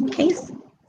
Okay,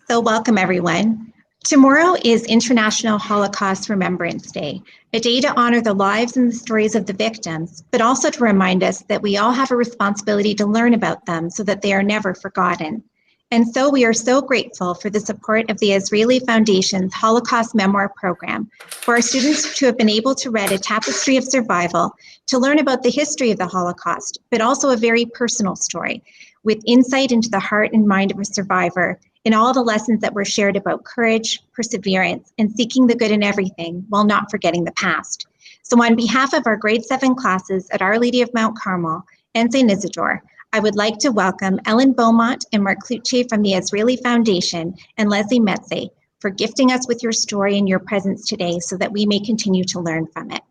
so welcome everyone. Tomorrow is International Holocaust Remembrance Day, a day to honor the lives and the stories of the victims, but also to remind us that we all have a responsibility to learn about them so that they are never forgotten. And so we are so grateful for the support of the Israeli Foundation's Holocaust Memoir Program, for our students to have been able to read a tapestry of survival, to learn about the history of the Holocaust, but also a very personal story, with insight into the heart and mind of a survivor in all the lessons that were shared about courage, perseverance, and seeking the good in everything while not forgetting the past. So on behalf of our grade 7 classes at Our Lady of Mount Carmel and St. Isidore, I would like to welcome Ellen Beaumont and Mark Cluche from the Israeli Foundation and Leslie Mezei for gifting us with your story and your presence today so that we may continue to learn from it.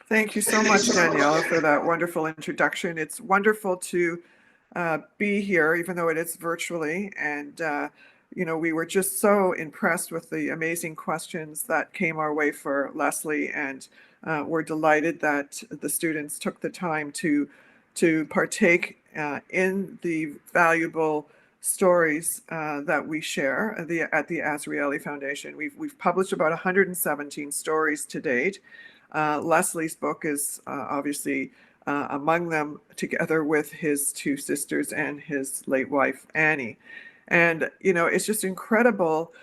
Thank you so much, Daniela, for that wonderful introduction. It's wonderful to be here, even though it is virtually. And, we were just so impressed with the amazing questions that came our way for Leslie. And we're delighted that the students took the time to partake in the valuable stories that we share at the Azrieli Foundation. We've published about 117 stories to date. Leslie's book is obviously among them, together with his two sisters and his late wife, Annie. And, it's just incredible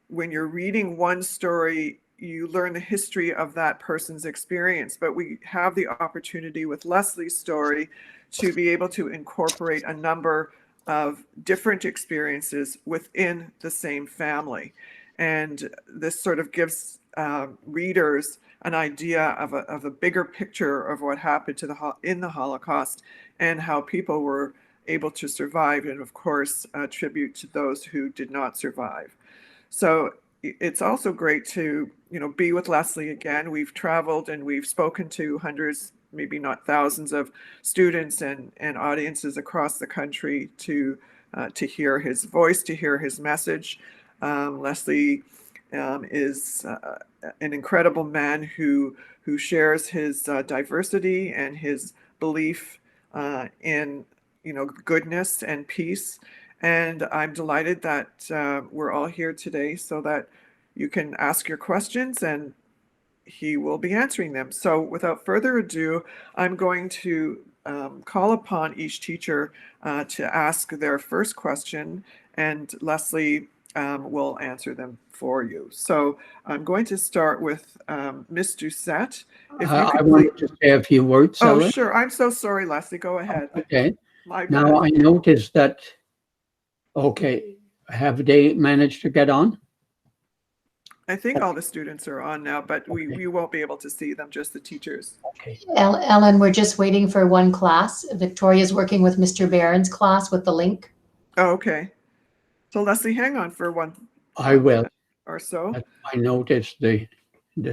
when you're reading one story, you learn the history of that person's experience. But we have the opportunity with Leslie's story to be able to incorporate a number of different experiences within the same family. And this sort of gives readers an idea of a bigger picture of what happened in the Holocaust and how people were able to survive, and of course, a tribute to those who did not survive. So it's also great to be with Leslie again. We've traveled and we've spoken to hundreds, maybe not thousands, of students and audiences across the country to hear his voice, to hear his message. Leslie is an incredible man who shares his diversity and his belief in goodness and peace. And I'm delighted that we're all here today so that you can ask your questions and he will be answering them. So without further ado, I'm going to call upon each teacher to ask their first question, and Leslie will answer them for you. So I'm going to start with Miss Doucette. I wanted to say a few words. Oh, sure. I'm so sorry, Leslie. Go ahead. Okay. Now I noticed that, okay, have they managed to get on? I think all the students are on now, but we won't be able to see them, just the teachers. Okay. Ellen, we're just waiting for one class. Victoria's working with Mr. Barron's class with the link. Oh, okay. So Leslie, hang on for one. I will. Or so. I noticed the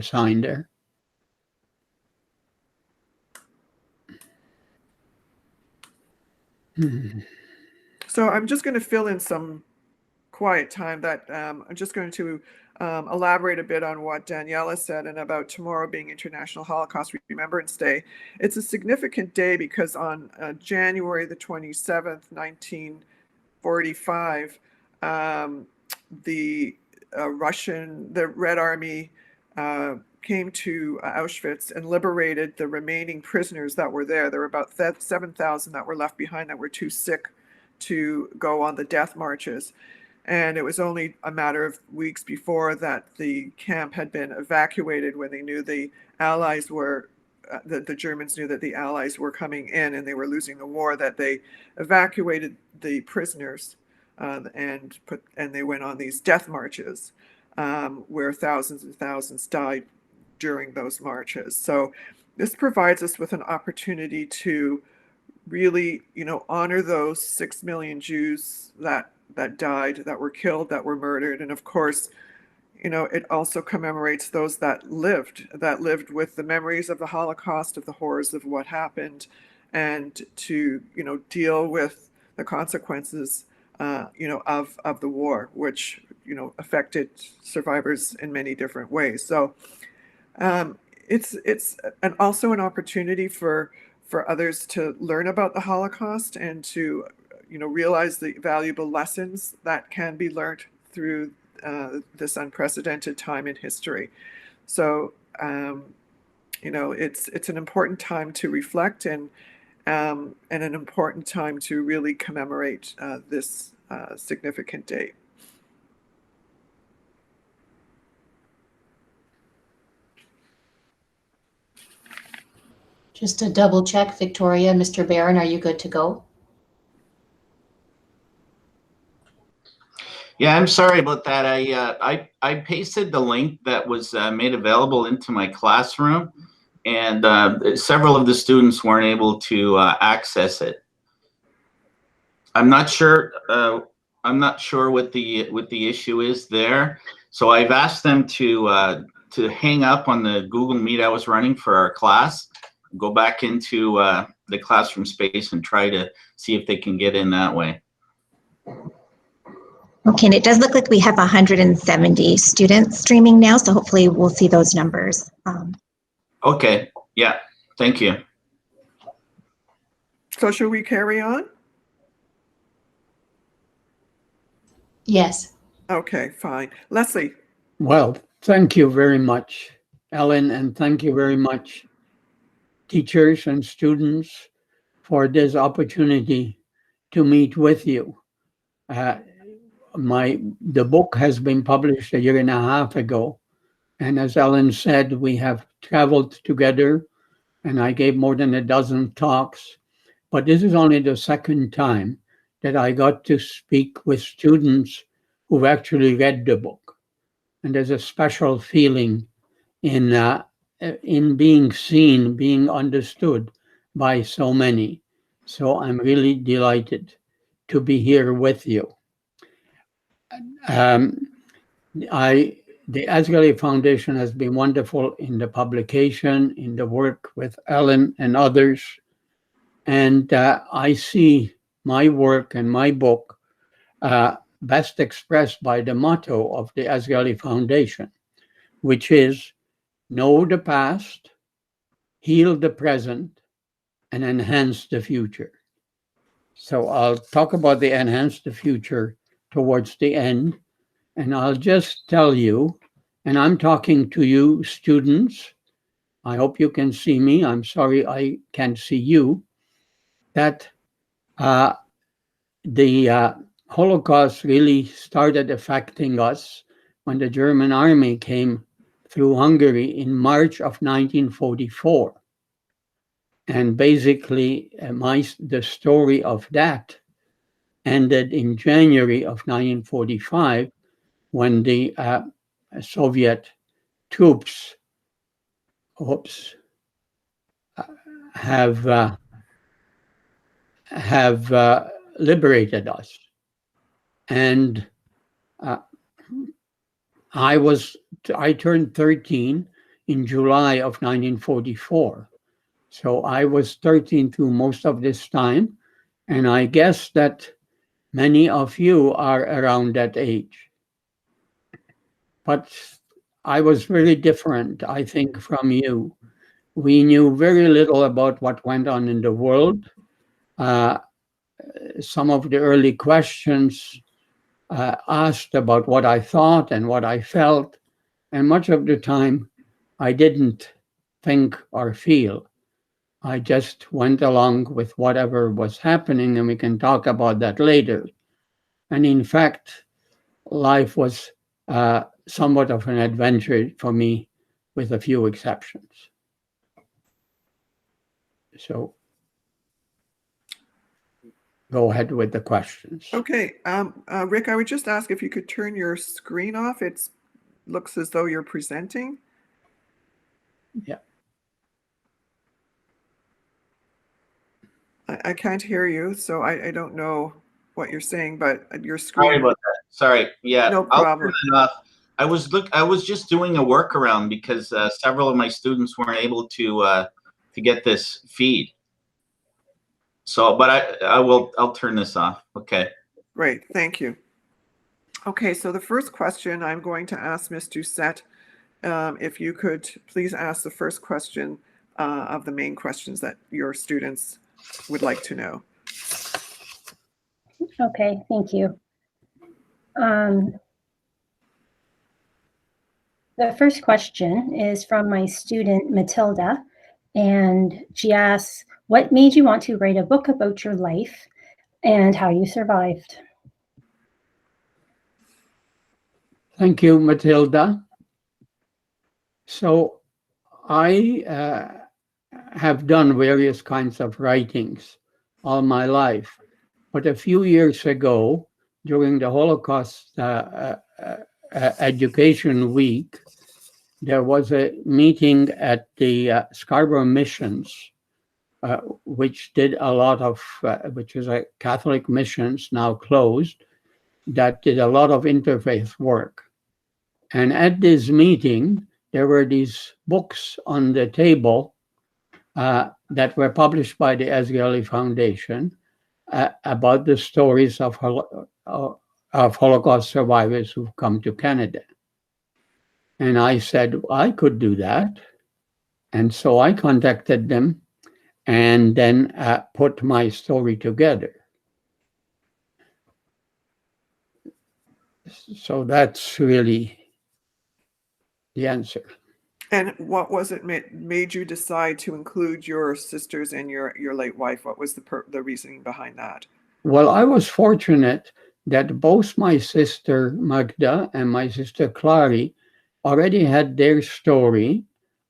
sign there. So I'm just going to fill in some quiet time that I'm just going to elaborate a bit on what Daniela said and about tomorrow being International Holocaust Remembrance Day. It's a significant day because on January the 27th, 1945, the Red Army came to Auschwitz and liberated the remaining prisoners that were there. There were about 7,000 that were left behind that were too sick to go on the death marches. And it was only a matter of weeks before that the camp had been evacuated, when they knew the Allies were, the Germans knew that the Allies were coming in and they were losing the war, that they evacuated the prisoners and they went on these death marches where thousands and thousands died during those marches. So this provides us with an opportunity to really, honor those 6 million Jews that died, that were killed, that were murdered. And of course, it also commemorates those that lived with the memories of the Holocaust, of the horrors of what happened, and to, deal with the consequences, of the war, which, affected survivors in many different ways. So it's also an opportunity for others to learn about the Holocaust and to realize the valuable lessons that can be learned through this unprecedented time in history. So, it's an important time to reflect and an important time to really commemorate this significant date. Just to double check, Victoria, Mr. Barron, are you good to go? Yeah, I'm sorry about that. I pasted the link that was made available into my classroom, and several of the students weren't able to access it. I'm not sure. I'm not sure what the issue is there. So I've asked them to hang up on the Google Meet I was running for our class, go back into the classroom space and try to see if they can get in that way. Okay, and it does look like we have 170 students streaming now, so hopefully we'll see those numbers. Okay, yeah, thank you. So should we carry on? Yes. Okay, fine. Leslie. Well, thank you very much, Ellen, and thank you very much, teachers and students, for this opportunity to meet with you. The book has been published 1.5 years ago, and as Ellen said, we have traveled together, and I gave more than a dozen talks, but this is only the second time that I got to speak with students who've actually read the book. And there's a special feeling in being seen, being understood by so many. So I'm really delighted to be here with you. The Asghari Foundation has been wonderful in the publication, in the work with Ellen and others. And I see my work and my book best expressed by the motto of the Asghari Foundation, which is know the past, heal the present, and enhance the future. So I'll talk about the enhance the future towards the end. And I'll just tell you, and I'm talking to you students, I hope you can see me, I'm sorry I can't see you, that the Holocaust really started affecting us when the German army came through Hungary in March of 1944. And basically, the story of that ended in January of 1945, when the Soviet troops have liberated us. And I turned 13 in July of 1944. So I was 13 through most of this time. And I guess that many of you are around that age. But I was very different, I think, from you. We knew very little about what went on in the world. Some of the early questions asked about what I thought and what I felt. And much of the time, I didn't think or feel. I just went along with whatever was happening, and we can talk about that later. And in fact, life was somewhat of an adventure for me, with a few exceptions. So go ahead with the questions. Okay, Rick, I would just ask if you could turn your screen off. It looks as though you're presenting. Yeah. I can't hear you, so I don't know what you're saying, but your screen. Sorry about that. Sorry. Yeah. No problem. I was just doing a workaround because several of my students weren't able to get this feed. So, but I'll turn this off. Okay. Great, thank you. Okay, so the first question I'm going to ask Ms. Doucette, if you could please ask the first question of the main questions that your students would like to know. Okay, thank you. The first question is from my student Matilda, and she asks, what made you want to write a book about your life and how you survived? Thank you, Matilda. So I have done various kinds of writings all my life, but a few years ago, during the Holocaust Education Week, there was a meeting at the Scarborough Missions, which did a lot of, which is a Catholic missions now closed, that did a lot of interfaith work. And at this meeting, there were these books on the table that were published by the Israeli Foundation about the stories of Holocaust survivors who've come to Canada. And I said, I could do that. And so I contacted them and then put my story together. So that's really the answer. And what was it made you decide to include your sisters and your late wife? What was the reasoning behind that? Well, I was fortunate that both my sister Magda and my sister Clary already had their story,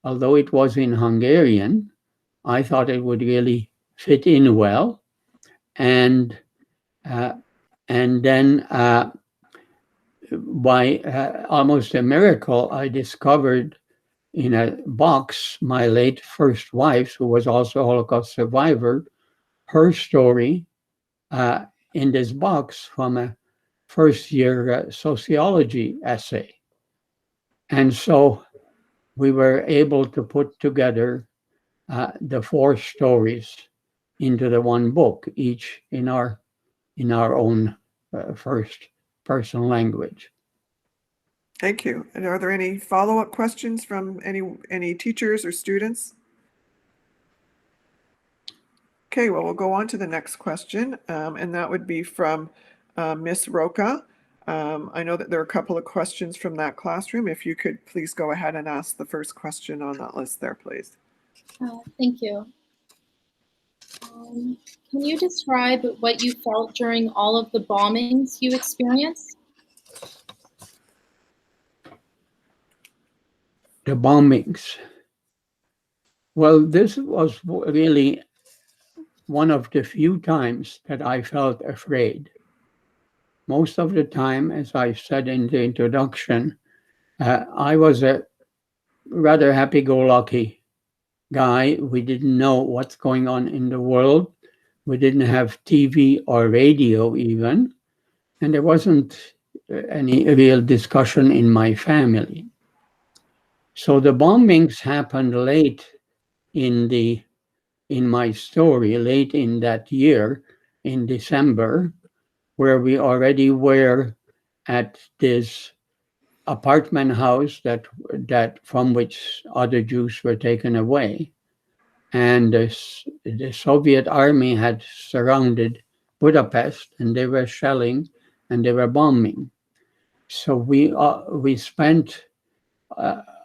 although it was in Hungarian. I thought it would really fit in well, and then by almost a miracle, I discovered in a box my late first wife, who was also a Holocaust survivor, her story in this box from a first-year sociology essay. And so we were able to put together the 4 stories into the one book, each in our own first-person language. Thank you. And are there any follow-up questions from any teachers or students? Okay, well, we'll go on to the next question, and that would be from Miss Roca. I know that there are a couple of questions from that classroom. If you could please go ahead and ask the first question on that list there, please. Thank you. Can you describe what you felt during all of the bombings you experienced? The bombings. Well, this was really one of the few times that I felt afraid. Most of the time, as I said in the introduction, I was a rather happy-go-lucky guy. We didn't know what's going on in the world. We didn't have TV or radio even, and there wasn't any real discussion in my family. So the bombings happened late in my story, late in that year, in December, where we already were at this apartment house that from which other Jews were taken away. And the Soviet army had surrounded Budapest, and they were shelling and they were bombing. So we spent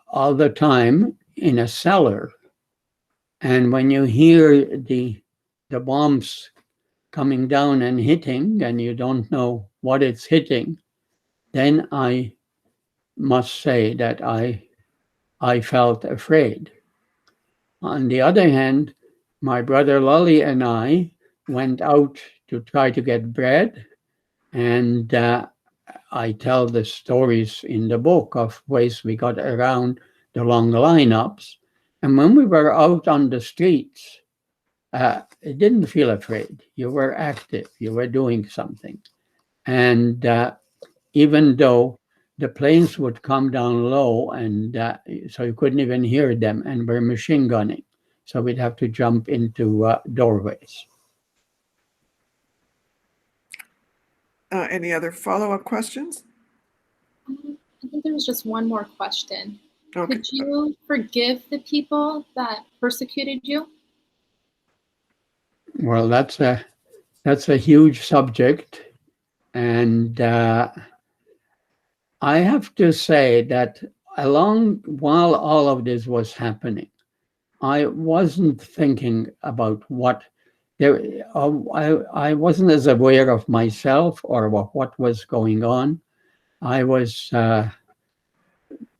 all the time in a cellar. And when you hear the bombs coming down and hitting, and you don't know what it's hitting, then I must say that I felt afraid. On the other hand, my brother Lolly and I went out to try to get bread, and I tell the stories in the book of ways we got around the long lineups. And when we were out on the streets, it didn't feel afraid. You were active, you were doing something. And even though the planes would come down low, and so you couldn't even hear them, and were machine gunning. So we'd have to jump into doorways. Any other follow-up questions? I think there was just one more question. Okay. Could you forgive the people that persecuted you? Well, that's a huge subject, And I have to say that while all of this was happening, I wasn't thinking about I wasn't as aware of myself or of what was going on. I was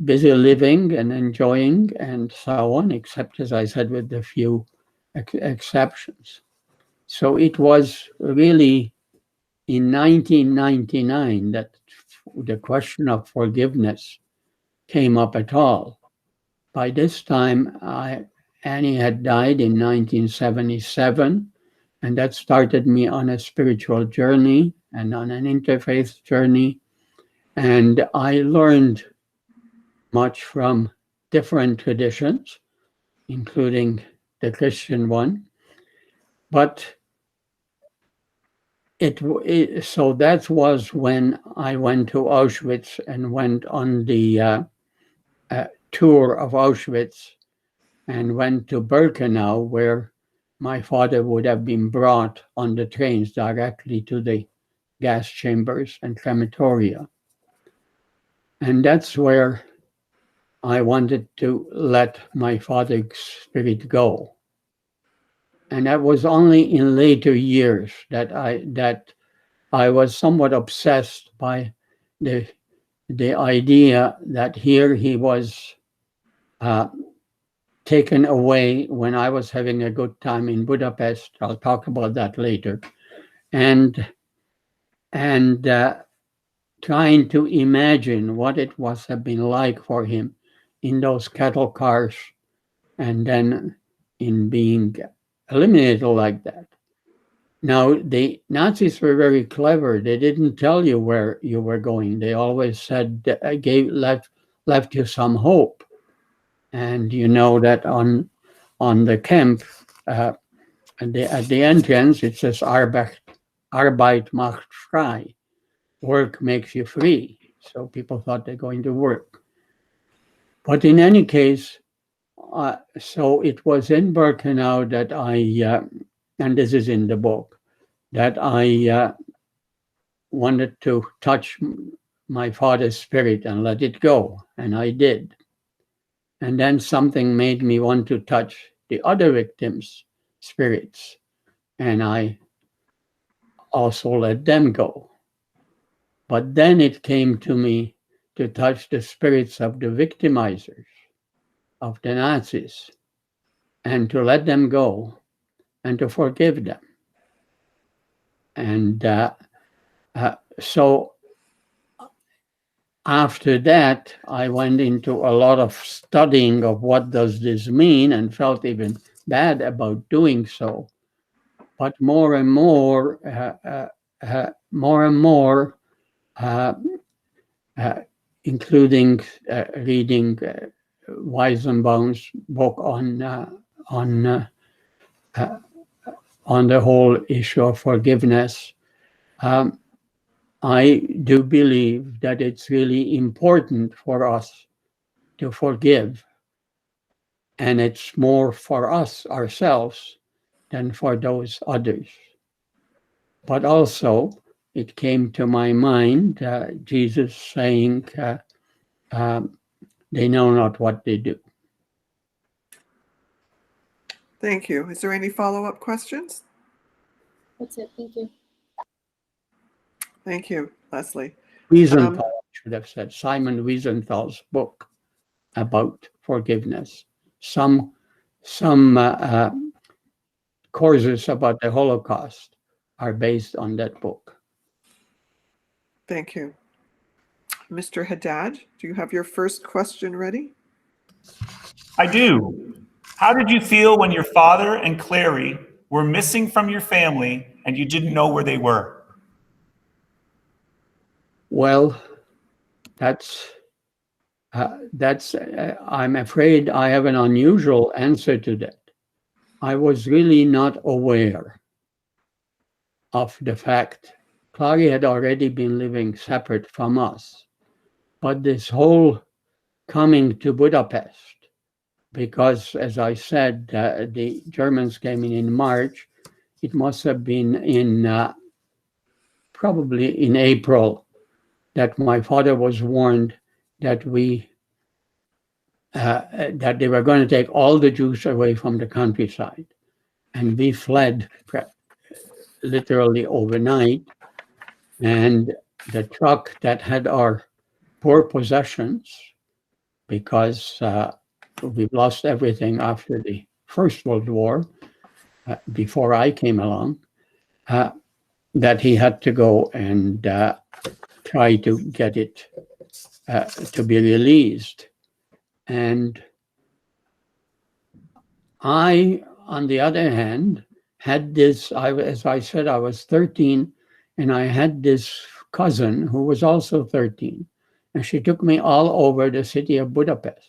busy living and enjoying and so on, except, as I said, with a few exceptions. So it was really in 1999 that the question of forgiveness came up at all. By this time, Annie had died in 1977, and that started me on a spiritual journey and on an interfaith journey. And I learned much from different traditions, including the Christian one. But so that was when I went to Auschwitz and went on the tour of Auschwitz and went to Birkenau, where my father would have been brought on the trains directly to the gas chambers and crematoria. And that's where I wanted to let my father's spirit go. And that was only in later years that I was somewhat obsessed by the idea that here he was taken away when I was having a good time in Budapest. I'll talk about that later. And trying to imagine what it must have been like for him in those cattle cars and then in being eliminated like that. Now, the Nazis were very clever. They didn't tell you where you were going. They always said, left you some hope. And you know that on the camp, at the entrance, it says, Arbeit macht frei. Work makes you free. So people thought they're going to work. But in any case, so it was in Birkenau that and this is in the book, that I wanted to touch my father's spirit and let it go, and I did. And then something made me want to touch the other victims' spirits, and I also let them go. But then it came to me to touch the spirits of the victimizers, of the Nazis, and to let them go and to forgive them. And so after that, I went into a lot of studying of what does this mean and felt even bad about doing so. But more and more, including reading Weizenbaum's book on the whole issue of forgiveness, I do believe that it's really important for us to forgive, and it's more for us ourselves than for those others. But also, it came to my mind, Jesus saying, they know not what they do. Thank you. Is there any follow-up questions? That's it. Thank you. Thank you, Leslie. Wiesenthal, I should have said, Simon Wiesenthal's book about forgiveness. Some courses about the Holocaust are based on that book. Thank you. Mr. Haddad, do you have your first question ready? I do. How did you feel when your father and Clary were missing from your family and you didn't know where they were? Well, that's I'm afraid I have an unusual answer to that. I was really not aware of the fact. Clary had already been living separate from us, but this whole coming to Budapest, because as I said, the Germans came in March, it must have been in probably in April that my father was warned that that they were going to take all the Jews away from the countryside. And we fled literally overnight. And the truck that had our poor possessions, because we've lost everything after the First World War, before I came along, that he had to go and try to get it to be released. And I, on the other hand, had this, as I said, I was 13, and I had this cousin who was also 13. And she took me all over the city of Budapest.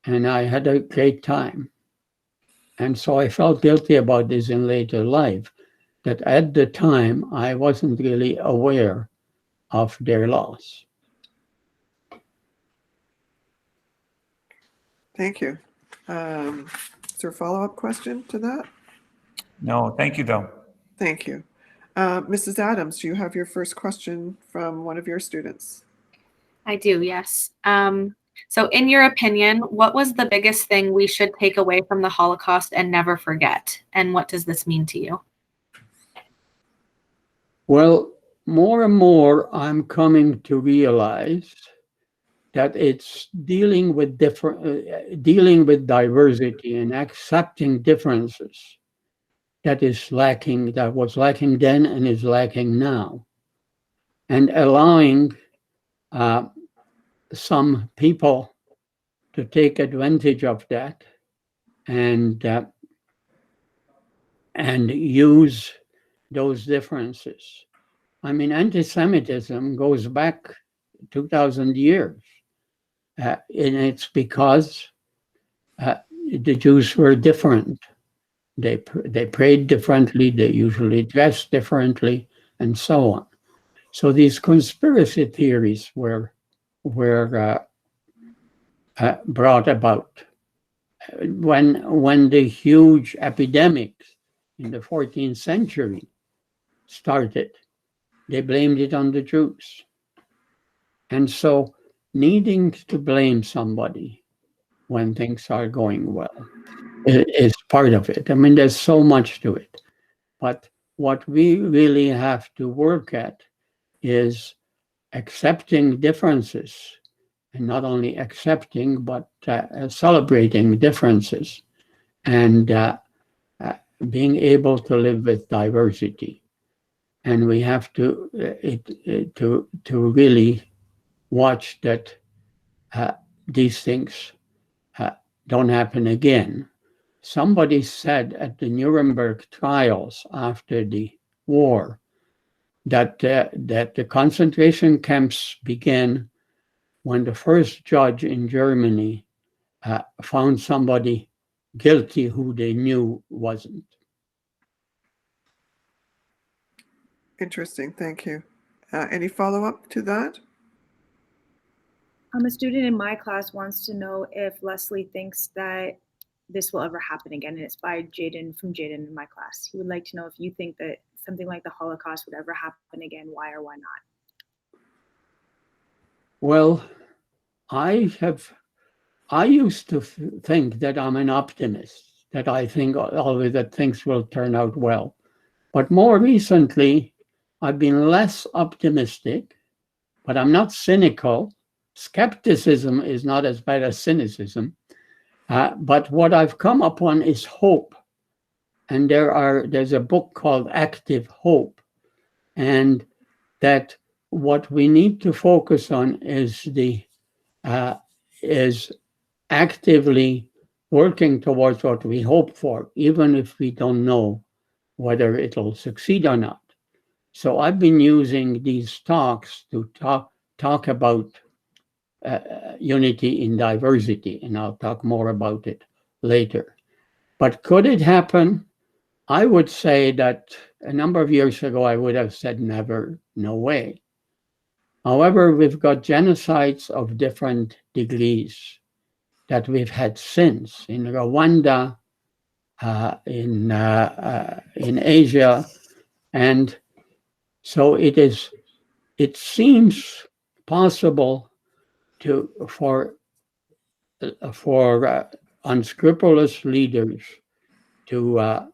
And I had a great time. And so I felt guilty about this in later life, that at the time I wasn't really aware of their loss. Thank you. Is there a follow-up question to that? No, thank you, though. Thank you. Mrs. Adams, do you have your first question from one of your students? I do, yes. So in your opinion, what was the biggest thing we should take away from the Holocaust and never forget? And what does this mean to you? Well, more and more I'm coming to realize that it's dealing with diversity and accepting differences that is lacking, that was lacking then and is lacking now, and allowing some people to take advantage of that and use those differences. I mean, anti-Semitism goes back 2,000 years, and it's because the Jews were different. They prayed differently, they usually dressed differently, and so on. So these conspiracy theories were brought about. When the huge epidemics in the 14th century started, they blamed it on the Jews. And so needing to blame somebody when things are going well is part of it. I mean, there's so much to it. But what we really have to work at is accepting differences, and not only accepting, but celebrating differences, and being able to live with diversity. And we have to really watch that these things don't happen again. Somebody said at the Nuremberg trials after the war that the concentration camps began when the first judge in Germany found somebody guilty who they knew wasn't. Interesting, thank you. Any follow-up to that? A student in my class wants to know if Leslie thinks that this will ever happen again, and it's by Jaden, from Jaden in my class. He would like to know if you think that something like the Holocaust would ever happen again, why or why not? Well, I used to think that I'm an optimist, that I think always that things will turn out well. But more recently, I've been less optimistic, but I'm not cynical. Skepticism is not as bad as cynicism. But what I've come upon is hope. And there's a book called Active Hope. And that what we need to focus on is is actively working towards what we hope for, even if we don't know whether it'll succeed or not. So I've been using these talks to talk about unity in diversity, and I'll talk more about it later. But could it happen? I would say that a number of years ago, I would have said never, no way. However, we've got genocides of different degrees that we've had since in Rwanda, in Asia, and So it seems possible for unscrupulous leaders to,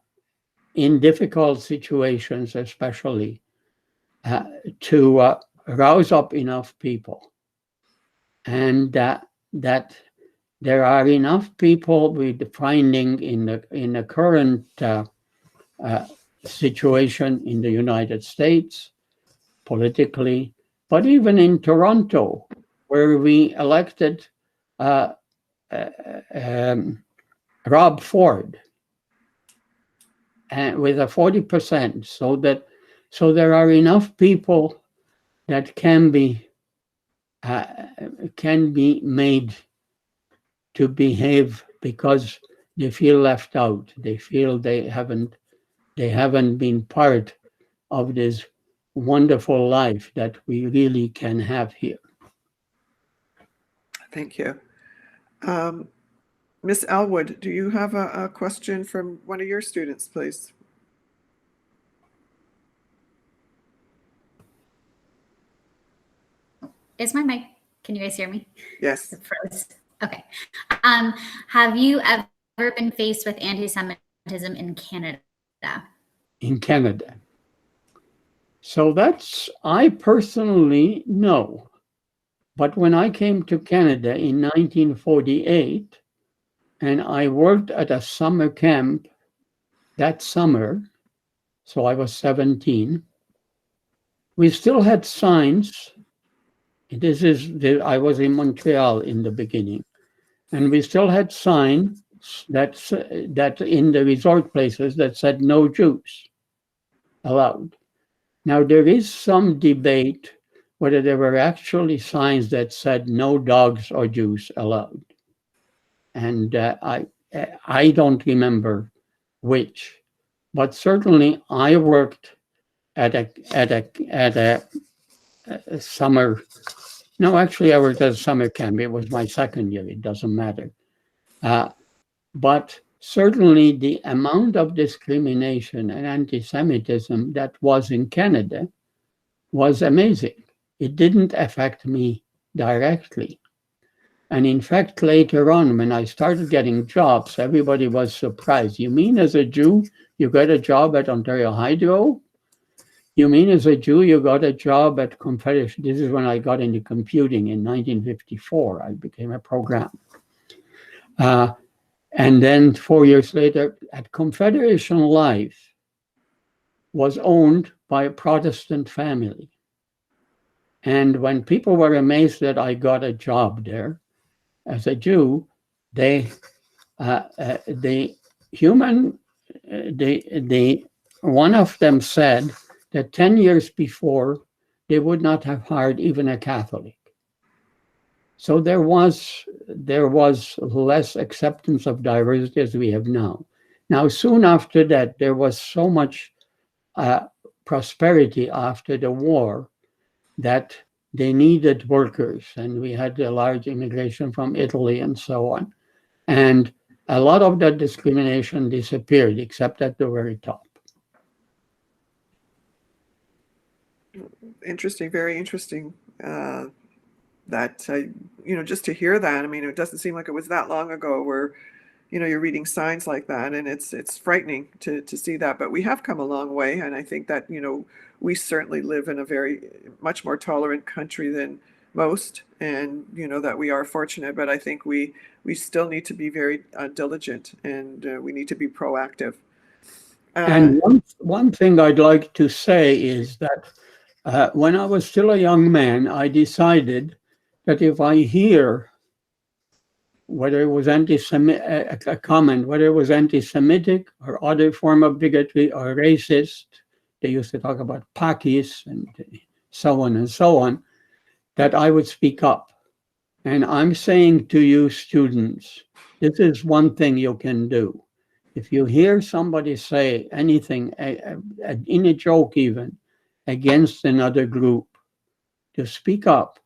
in difficult situations especially, to rouse up enough people, and that there are enough people with finding in the current situation in the United States politically, but even in Toronto, where we elected Rob Ford, and with a 40%, so there are enough people that can be made to behave because they feel left out. They feel they haven't been part of this wonderful life that we really can have here. Thank you. Miss Elwood, do you have a question from one of your students, please? Is my mic, can you guys hear me? Yes. It froze. Okay. Have you ever been faced with anti-Semitism in Canada? In Canada. So I personally know. But when I came to Canada in 1948, and I worked at a summer camp that summer, so I was 17, we still had signs. I was in Montreal in the beginning, and we still had signs that in the resort places that said no Jews allowed. Now there is some debate whether there were actually signs that said no dogs or Jews allowed. And I don't remember which, but certainly I worked at a summer. No, actually, I worked at a summer camp. It was my second year. It doesn't matter. But certainly the amount of discrimination and anti-Semitism that was in Canada was amazing. It didn't affect me directly. And in fact, later on, when I started getting jobs, everybody was surprised. You mean as a Jew, you got a job at Ontario Hydro? You mean as a Jew, you got a job at Confederation? This is when I got into computing in 1954. I became a programmer. And then 4 years later, at Confederation Life was owned by a Protestant family. And when people were amazed that I got a job there as a Jew, one of them said that 10 years before, they would not have hired even a Catholic. So there was less acceptance of diversity as we have now. Now, soon after that, there was so much prosperity after the war that they needed workers, and we had a large immigration from Italy and so on. And a lot of that discrimination disappeared, except at the very top. Interesting, very interesting. Just to hear that, I mean, it doesn't seem like it was that long ago where, you're reading signs like that, and it's frightening to see that. But we have come a long way, and I think that, we certainly live in a very much more tolerant country than most, and that we are fortunate. But I think we still need to be very diligent, and we need to be proactive. And one thing I'd like to say is that when I was still a young man, I decided that if I hear whether it was a comment, whether it was anti-Semitic or other form of bigotry or racist, they used to talk about Pakis and so on, that I would speak up. And I'm saying to you students, this is one thing you can do. If you hear somebody say anything, in a joke even, against another group, to speak up.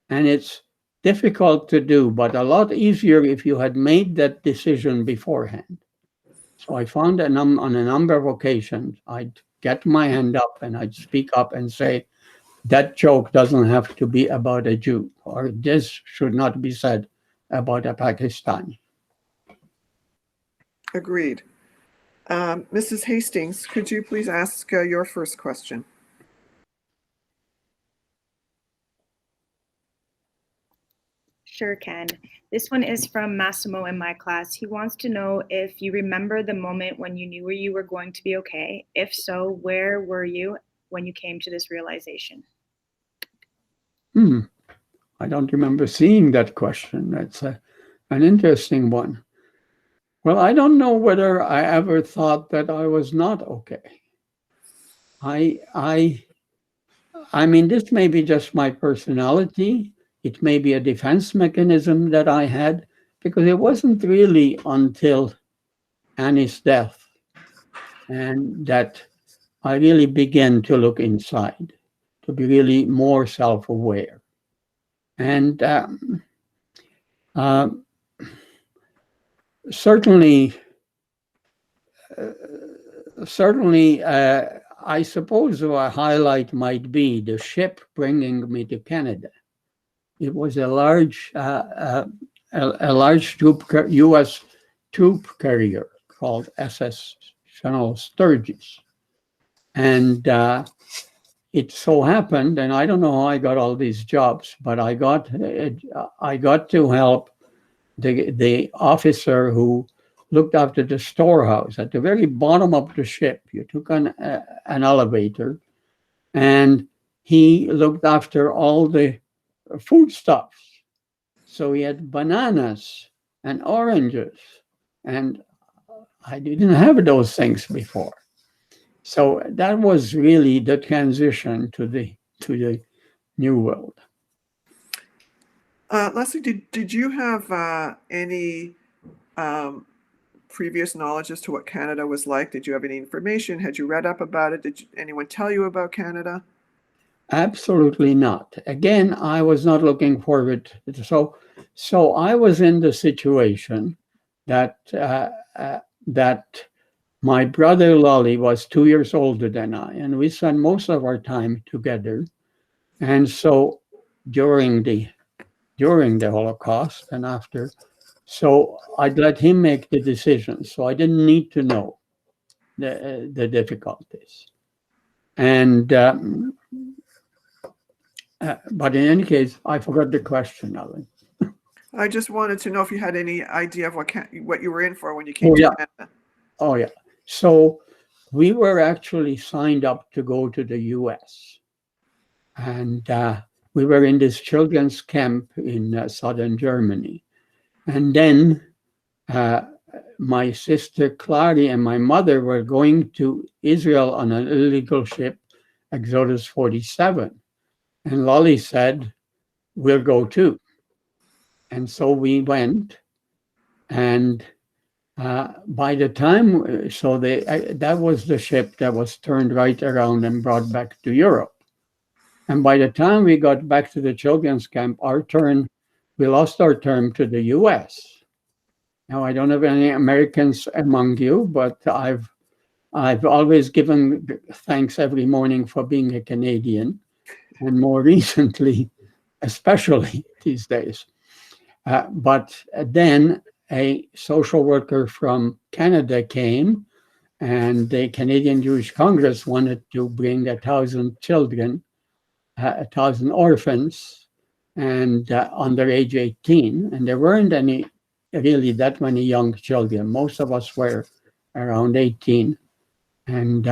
And it's difficult to do, but a lot easier if you had made that decision beforehand. So I found on a number of occasions, I'd get my hand up and I'd speak up and say, that joke doesn't have to be about a Jew, or this should not be said about a Pakistani. Agreed. Mrs. Hastings, could you please ask your first question? Sure can. This one is from Massimo in my class. He wants to know if you remember the moment when you knew you were going to be okay. If so, where were you when you came to this realization? I don't remember seeing that question. That's an interesting one. Well, I don't know whether I ever thought that I was not okay. I mean, this may be just my personality. It may be a defense mechanism that I had, because it wasn't really until Annie's death and that I really began to look inside, to be really more self-aware. And certainly, I suppose a highlight might be the ship bringing me to Canada. It was a large U.S. troop carrier called SS General Sturgis, and it so happened, and I don't know how I got all these jobs, but I got to help the officer who looked after the storehouse at the very bottom of the ship. You took an elevator, and he looked after all the foodstuffs. So he had bananas and oranges, and I didn't have those things before. So that was really the transition to the new world. Leslie, did you have any previous knowledge as to what Canada was like? Did you have any information? Had you read up about it? Did anyone tell you about Canada? Absolutely not. Again, I was not looking forward to it. So I was in the situation that my brother Lolly was 2 years older than I, and we spent most of our time together. And so during the Holocaust and after, so I'd let him make the decisions. So I didn't need to know the difficulties. And but in any case, I forgot the question, Alan. I just wanted to know if you had any idea of what you were in for when you came to Canada. Oh, yeah. So we were actually signed up to go to the US. And we were in this children's camp in southern Germany. And then my sister Clary and my mother were going to Israel on an illegal ship, Exodus 47. And Lolly said, we'll go too. And so we went. And by the time, so that was the ship that was turned right around and brought back to Europe. And by the time we got back to the children's camp, we lost our term to the US. Now, I don't have any Americans among you, but I've always given thanks every morning for being a Canadian, and more recently, especially these days. But then a social worker from Canada came, and the Canadian Jewish Congress wanted to bring 1,000 children, 1,000 orphans, and under age 18. And there weren't any really that many young children. Most of us were around 18. And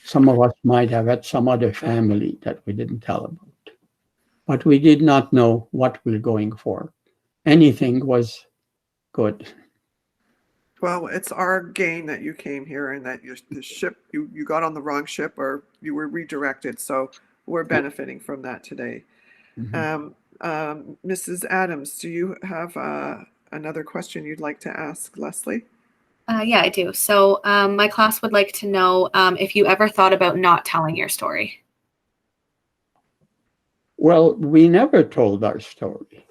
some of us might have had some other family that we didn't tell about. But we did not know what we were going for. Anything was good. Well, it's our gain that you came here and that the ship, you got on the wrong ship or you were redirected. So we're benefiting from that today. Mm-hmm. Mrs. Adams, do you have another question you'd like to ask Leslie? Yeah, I do. So my class would like to know if you ever thought about not telling your story. Well, we never told our story.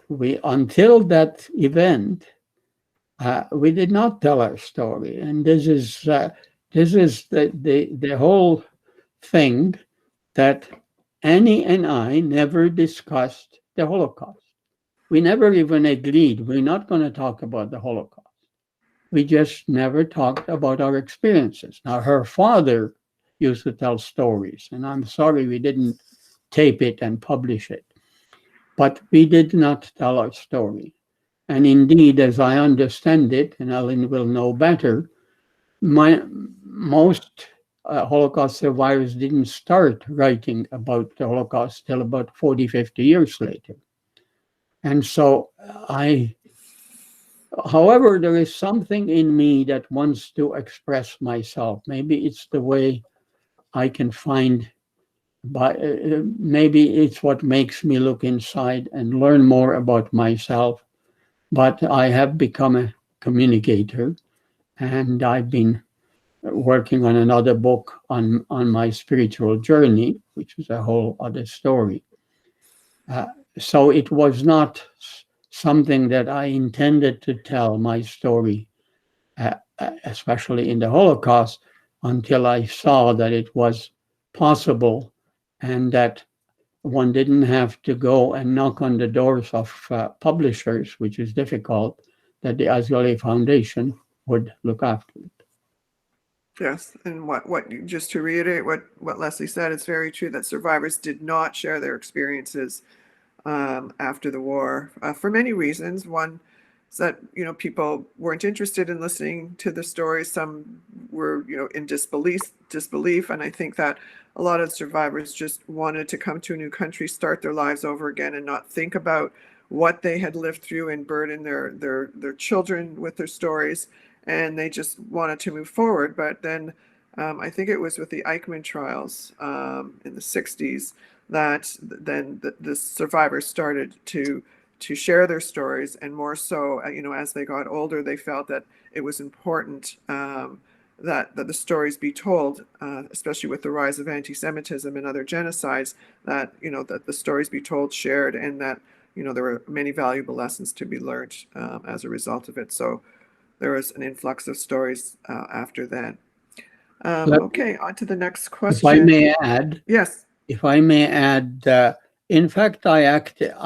Until that event, we did not tell our story. And this is the whole thing that Annie and I never discussed the Holocaust. We never even agreed we're not going to talk about the Holocaust. We just never talked about our experiences. Now, her father used to tell stories, and I'm sorry we didn't tape it and publish it. But we did not tell our story. And indeed, as I understand it, and Ellen will know better, most Holocaust survivors didn't start writing about the Holocaust till about 40, 50 years later. And so however, there is something in me that wants to express myself. Maybe it's the way I can find, maybe it's what makes me look inside and learn more about myself. But I have become a communicator, and I've been working on another book on my spiritual journey, which is a whole other story. So it was not something that I intended to tell my story, especially in the Holocaust, until I saw that it was possible and that one didn't have to go and knock on the doors of publishers, which is difficult, that the Azrieli Foundation would look after it. Yes, and just to reiterate what Leslie said, it's very true that survivors did not share their experiences after the war for many reasons. One is that people weren't interested in listening to the stories. Some were in disbelief, and I think that a lot of survivors just wanted to come to a new country, start their lives over again, and not think about what they had lived through and burden their children with their stories. And they just wanted to move forward. But then I think it was with the Eichmann trials in the 60s that then the survivors started to share their stories, and more so, as they got older, they felt that it was important that the stories be told, especially with the rise of anti-Semitism and other genocides, that that the stories be told, shared, and that there were many valuable lessons to be learned as a result of it. So there was an influx of stories after that. Okay, on to the next question. If I may add. Yes. If I may add, in fact,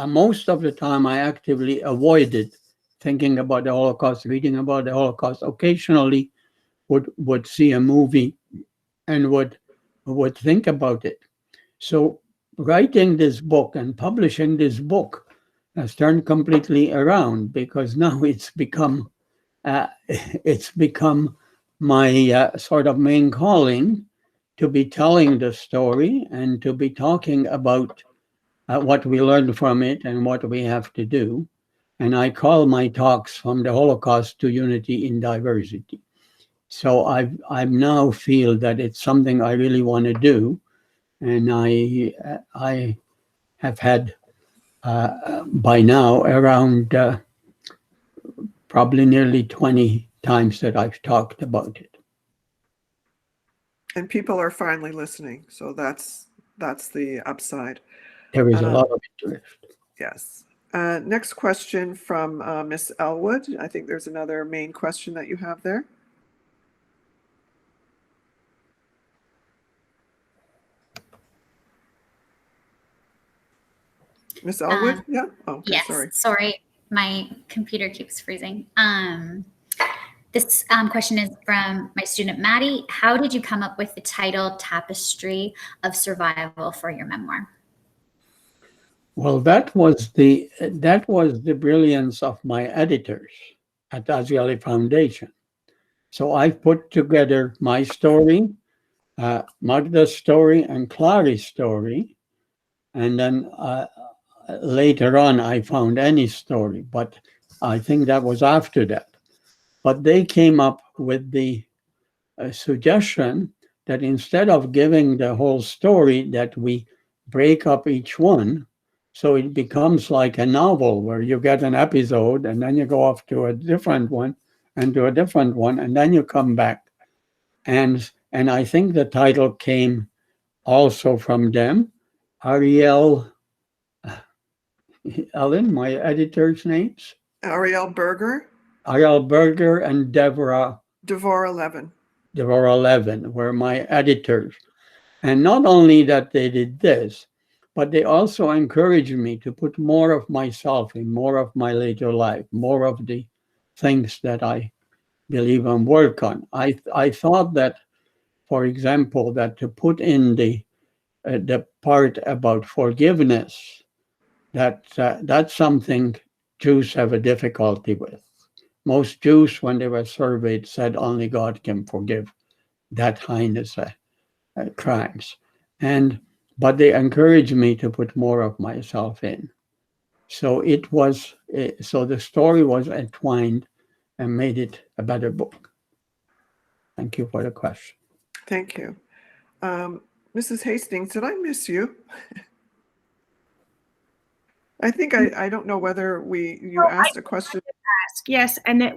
most of the time I actively avoided thinking about the Holocaust, reading about the Holocaust. Occasionally would see a movie and would think about it. So writing this book and publishing this book has turned completely around, because now it's become my sort of main calling, to be telling the story and to be talking about what we learned from it and what we have to do. And I call my talks From the Holocaust to Unity in Diversity. So I now feel that it's something I really want to do. And I have had by now around probably nearly 20 times that I've talked about it. And people are finally listening, so that's the upside. There is a lot of interest. Yes. Next question from Miss Elwood. I think there's another main question that you have there. Miss Elwood? Yeah. Oh, okay, yes. Sorry, my computer keeps freezing. This question is from my student, Maddie. How did you come up with the title Tapestry of Survival for your memoir? Well, that was the brilliance of my editors at Azrieli Foundation. So I put together my story, Magda's story, and Clary's story. And then later on, I found Annie's story, but I think that was after that. But they came up with the suggestion that instead of giving the whole story, that we break up each one, so it becomes like a novel where you get an episode and then you go off to a different one and to a different one, and then you come back. And I think the title came also from them. Ellen, my editor's names? Ariel Berger. Ariel Berger and Devorah Levin. Devorah Levin were my editors. And not only that they did this, but they also encouraged me to put more of myself in, more of my later life, more of the things that I believe and work on. I thought that, for example, that to put in the part about forgiveness, that's something Jews have a difficulty with. Most Jews, when they were surveyed, said only God can forgive that heinous crimes. But they encouraged me to put more of myself in. So so the story was entwined and made it a better book. Thank you for the question. Thank you. Mrs. Hastings, did I miss you? I think I don't know whether you asked a question. Yes, and that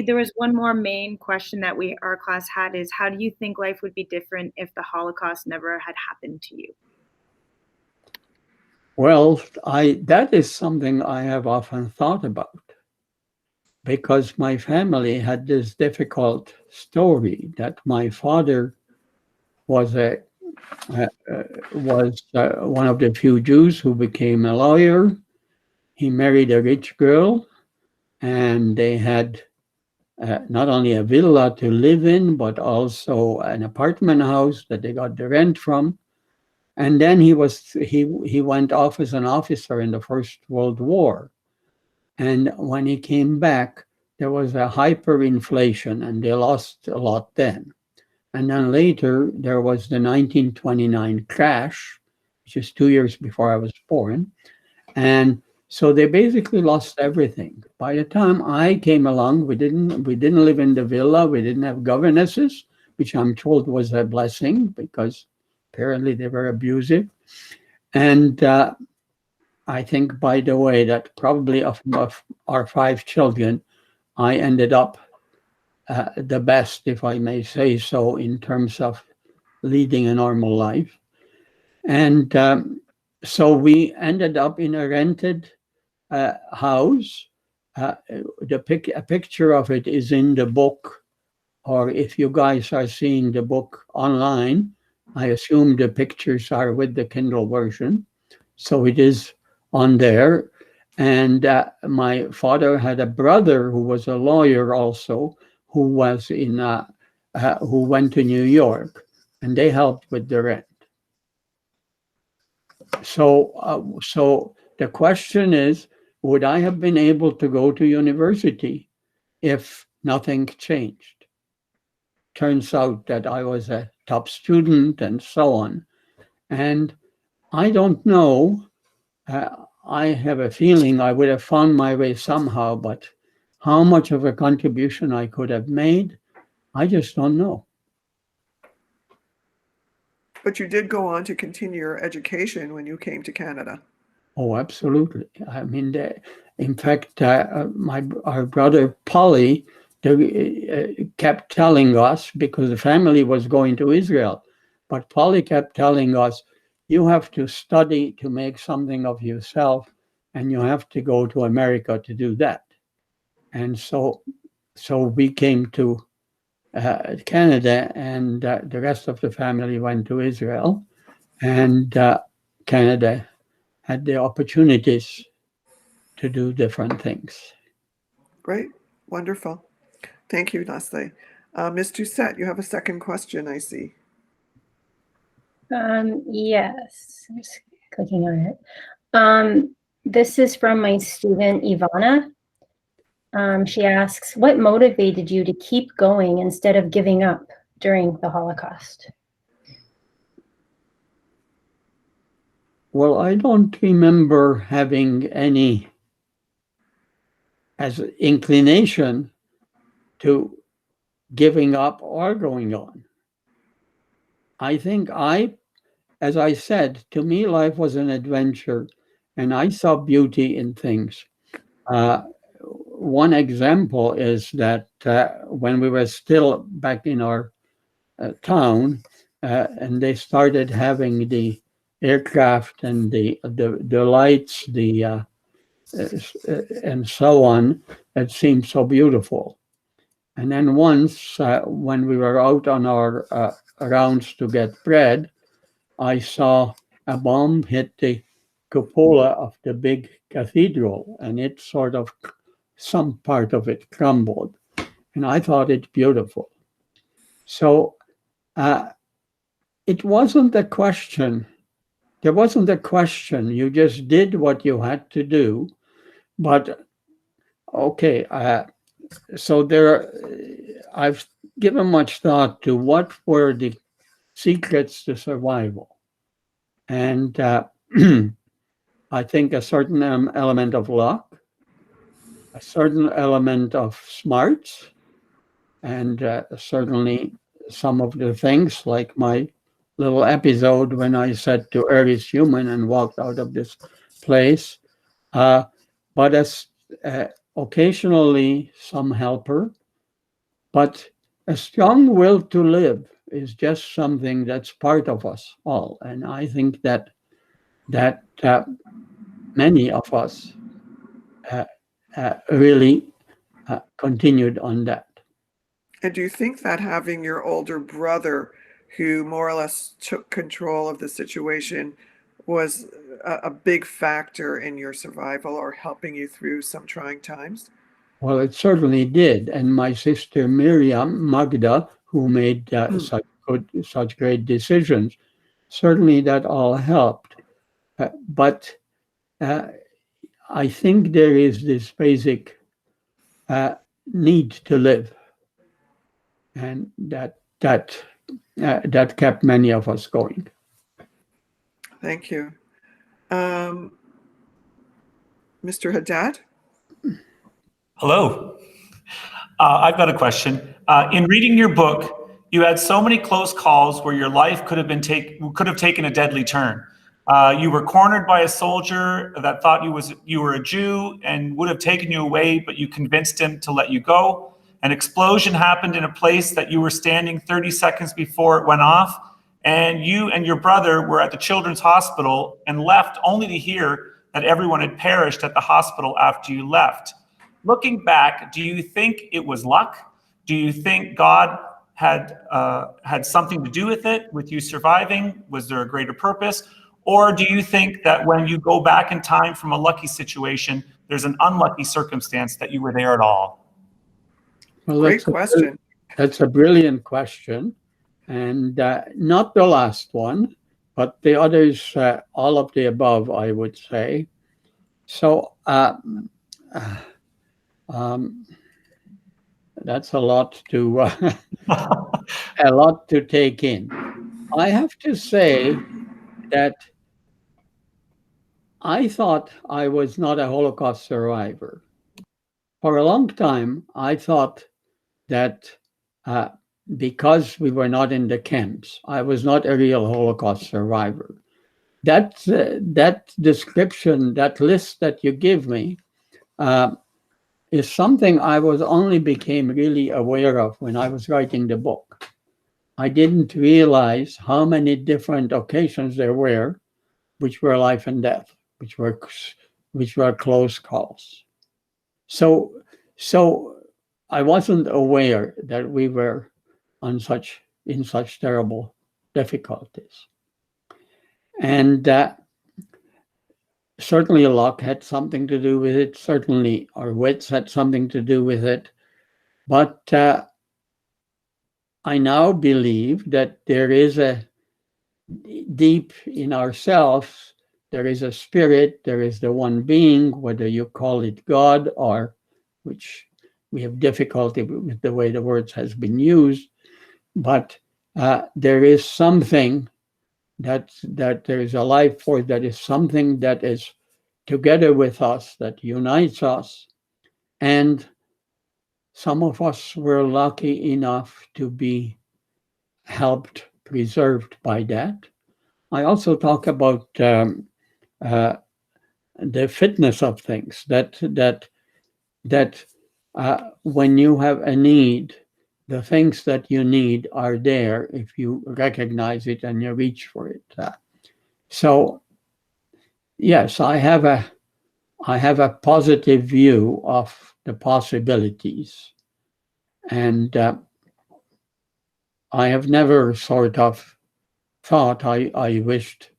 there was one more main question that our class had is, how do you think life would be different if the Holocaust never had happened to you? Well, that is something I have often thought about, because my family had this difficult story that my father was one of the few Jews who became a lawyer. He married a rich girl, and they had not only a villa to live in, but also an apartment house that they got the rent from. And then he went off as an officer in the First World War. And when he came back, there was a hyperinflation, and they lost a lot then. And then later, there was the 1929 crash, which is 2 years before I was born. And so they basically lost everything. By the time I came along, we didn't live in the villa. We didn't have governesses, which I'm told was a blessing, because apparently they were abusive. And I think, by the way, that probably of our 5 children, I ended up the best, if I may say so, in terms of leading a normal life. And so we ended up in a rented house. A picture of it is in the book, or if you guys are seeing the book online, I assume the pictures are with the Kindle version. So it is on there. And my father had a brother who was a lawyer also, who was who went to New York, and they helped with the rent. So the question is, would I have been able to go to university if nothing changed? Turns out that I was a top student and so on. And I don't know. I have a feeling I would have found my way somehow, but how much of a contribution I could have made, I just don't know. But you did go on to continue your education when you came to Canada. Oh, absolutely. I mean, in fact, our brother Polly kept telling us, because the family was going to Israel, but Polly kept telling us, you have to study to make something of yourself, and you have to go to America to do that. And so we came to Canada, and the rest of the family went to Israel, and Canada had the opportunities to do different things. Great, wonderful. Thank you, Leslie. Ms. Doucette, you have a second question, I see. Yes, I'm just clicking on it. This is from my student, Ivana. She asks, what motivated you to keep going instead of giving up during the Holocaust? Well, I don't remember having any as inclination to giving up or going on. I think as I said, to me, life was an adventure, and I saw beauty in things. One example is that when we were still back in our town, and they started having the aircraft and the lights, and so on, it seemed so beautiful. And then once, when we were out on our rounds to get bread, I saw a bomb hit the cupola of the big cathedral, and it sort of, some part of it crumbled. And I thought it beautiful. So it wasn't a question. There wasn't a question. You just did what you had to do. But okay, so I've given much thought to what were the secrets to survival. And I think a certain element of luck, a certain element of smarts, and certainly some of the things like my little episode when I said to Earth is human and walked out of this place. But as occasionally some helper, but a strong will to live is just something that's part of us all. And I think that many of us really continued on that. And do you think that having your older brother, who more or less took control of the situation, was a big factor in your survival or helping you through some trying times? Well, it certainly did. And my sister Miriam, Magda, who made such great decisions, certainly that all helped. But I think there is this basic need to live. And that kept many of us going. Thank you. Mr. Haddad? Hello. I've got a question. In reading your book, you had so many close calls where your life could have taken a deadly turn. You were cornered by a soldier that thought you were a Jew and would have taken you away, but you convinced him to let you go. An explosion happened in a place that you were standing 30 seconds before it went off, and you and your brother were at the children's hospital and left only to hear that everyone had perished at the hospital after you left. Looking back, do you think it was luck? Do you think God had something to do with it, with you surviving? Was there a greater purpose? Or do you think that when you go back in time from a lucky situation, there's an unlucky circumstance that you were there at all? Well, Great question. That's a brilliant question. And not the last one, but the others, all of the above, I would say. So that's a lot to take in. I have to say that I thought I was not a Holocaust survivor. For a long time, I thought that because we were not in the camps, I was not a real Holocaust survivor. That description, that list that you give me, is something I only became really aware of when I was writing the book. I didn't realize how many different occasions there were, which were life and death, which were close calls. So I wasn't aware that we were in such terrible difficulties. And certainly luck had something to do with it. Certainly our wits had something to do with it. But I now believe that there is a deep in ourselves, there is a spirit, there is the one being, whether you call it God or, which we have difficulty with the way the words has been used, but there is something that there is a life force, that is something that is together with us, that unites us. And some of us were lucky enough to be helped, preserved by that. I also talk about the fitness of things, that when you have a need, the things that you need are there if you recognize it and you reach for it. So, yes, I have a positive view of the possibilities, and I have never sort of thought I wished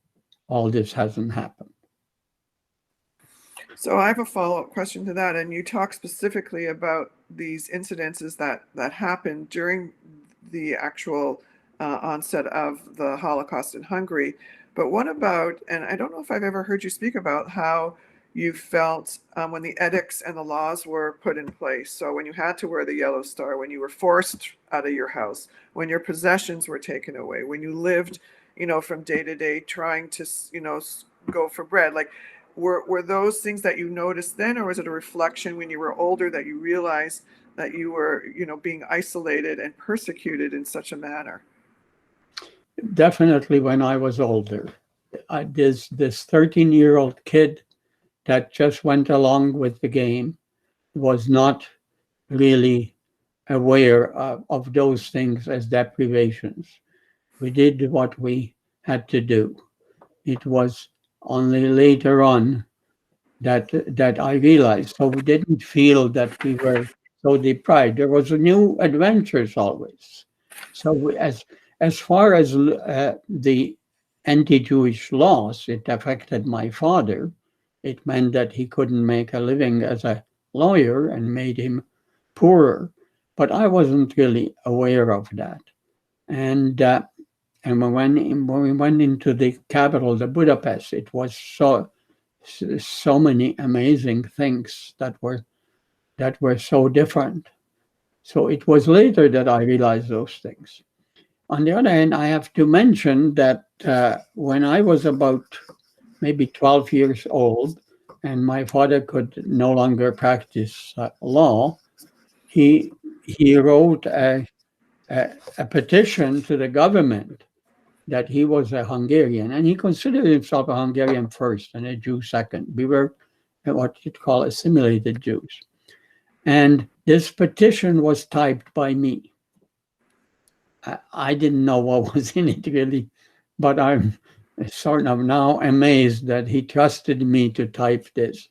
all this hasn't happened. So I have a follow-up question to that, and you talk specifically about these incidences that happened during the actual onset of the Holocaust in Hungary. But what about, and I don't know if I've ever heard you speak about how you felt when the edicts and the laws were put in place. So when you had to wear the yellow star, when you were forced out of your house, when your possessions were taken away, when you lived, from day to day trying to, go for bread, like, were those things that you noticed then, or was it a reflection when you were older that you realized that you were, being isolated and persecuted in such a manner? Definitely when I was older. This 13-year-old kid that just went along with the game was not really aware of those things as deprivations. We did what we had to do. It was only later on that I realized. So we didn't feel that we were so deprived. There was new adventures always. So as far as the anti-Jewish laws, it affected my father. It meant that he couldn't make a living as a lawyer and made him poorer. But I wasn't really aware of that. And when we went into the capital, the Budapest, it was so many amazing things that were so different. So it was later that I realized those things. On the other hand, I have to mention that when I was about maybe 12 years old and my father could no longer practice law, he wrote a petition to the government that he was a Hungarian, and he considered himself a Hungarian first and a Jew second. We were what you'd call assimilated Jews. And this petition was typed by me. I didn't know what was in it really, but I'm sort of now amazed that he trusted me to type this.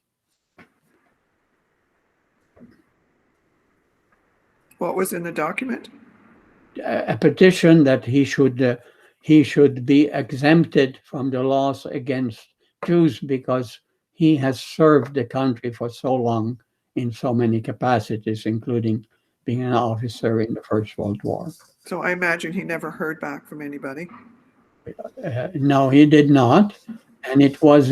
What was in the document? A petition that he should be exempted from the laws against Jews because he has served the country for so long in so many capacities, including being an officer in the First World War. So I imagine he never heard back from anybody. No, he did not. And it was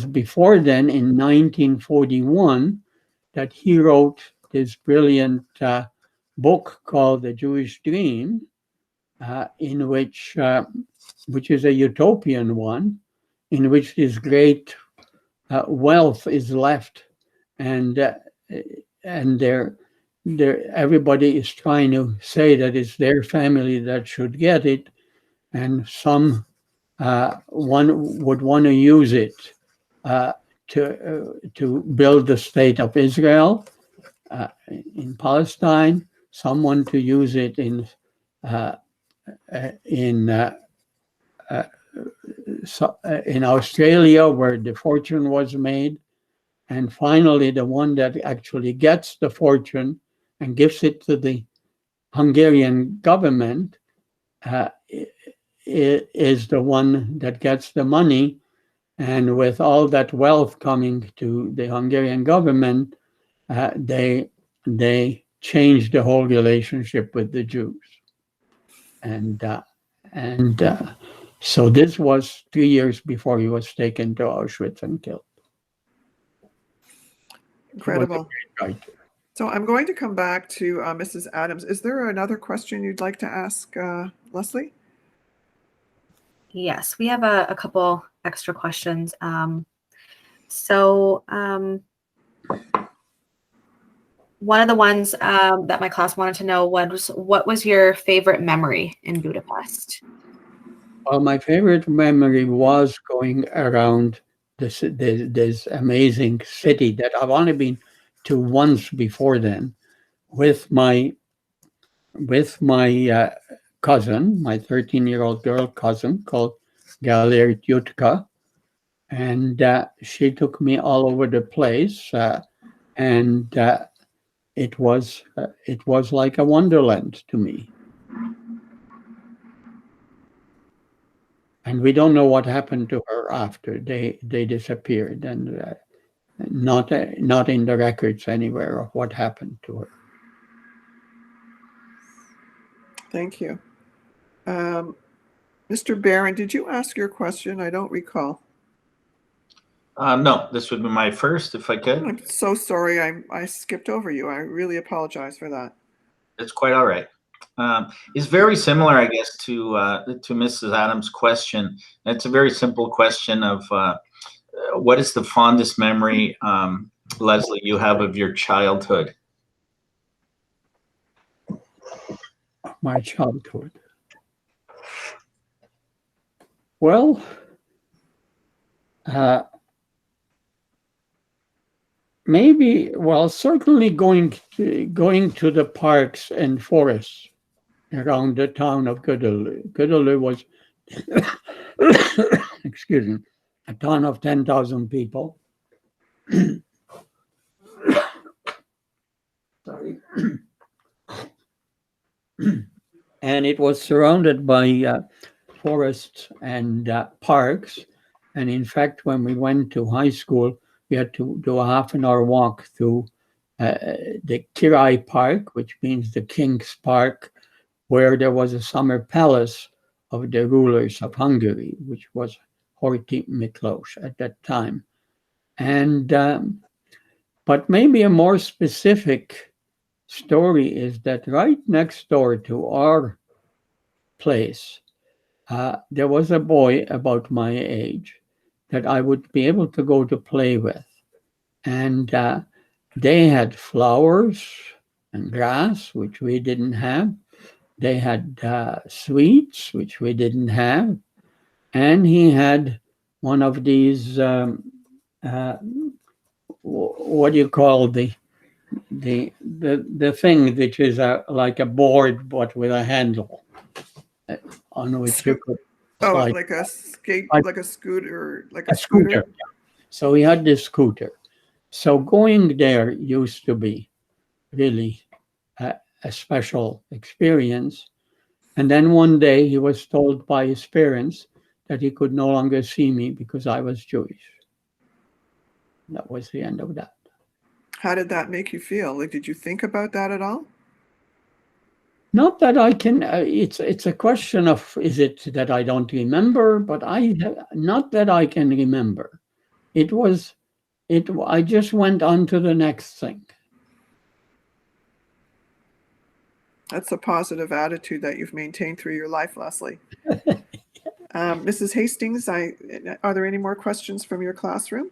before then, in 1941, that he wrote this brilliant book called The Jewish Dream, in which is a utopian one, in which this great wealth is left, and everybody is trying to say that it's their family that should get it, and one would want to use it to build the state of Israel in Palestine, someone to use it in Australia, where the fortune was made, and finally the one that actually gets the fortune and gives it to the Hungarian government is the one that gets the money. And with all that wealth coming to the Hungarian government, they changed the whole relationship with the Jews. And so this was 3 years before he was taken to Auschwitz and killed. Incredible. So I'm going to come back to Mrs. Adams. Is there another question you'd like to ask Leslie? Yes, we have a couple extra questions. One of the ones that my class wanted to know was, what was your favorite memory in Budapest? Well, my favorite memory was going around this amazing city that I've only been to once before then, with my cousin, my 13-year-old girl cousin called Galerit Jutka, and she took me all over the place, and it was like a wonderland to me. And we don't know what happened to her after they disappeared, and not in the records anywhere of what happened to her. Thank you. Mr. Barron, did you ask your question? I don't recall. No, this would be my first, if I could. I'm so sorry. I skipped over you. I really apologize for that. It's quite all right. It's very similar, I guess, to Mrs. Adams' question. It's a very simple question of what is the fondest memory, Leslie, you have of your childhood? My childhood. Well, certainly going to the parks and forests around the town of Goodaloo. Goodaloo was, excuse me, a town of 10,000 people. Sorry. And it was surrounded by forests and parks. And in fact, when we went to high school, we had to do a half-an-hour walk through the Király Park, which means the King's Park, where there was a summer palace of the rulers of Hungary, which was Horthy Miklós at that time. And but maybe a more specific story is that right next door to our place, there was a boy about my age that I would be able to go to play with. And they had flowers and grass, which we didn't have. They had sweets, which we didn't have. And he had one of these, what do you call the thing which is like a board, but with a handle on which you could slide. Like a scooter, like a scooter. Yeah. So he had this scooter. So going there used to be really a special experience. And then one day he was told by his parents that he could no longer see me because I was Jewish. That was the end of that. How did that make you feel? Like, did you think about that at all? Not that I can, it's a question of, is it that I don't remember, but not that I can remember. I just went on to the next thing. That's a positive attitude that you've maintained through your life, Leslie. Mrs. Hastings, are there any more questions from your classroom?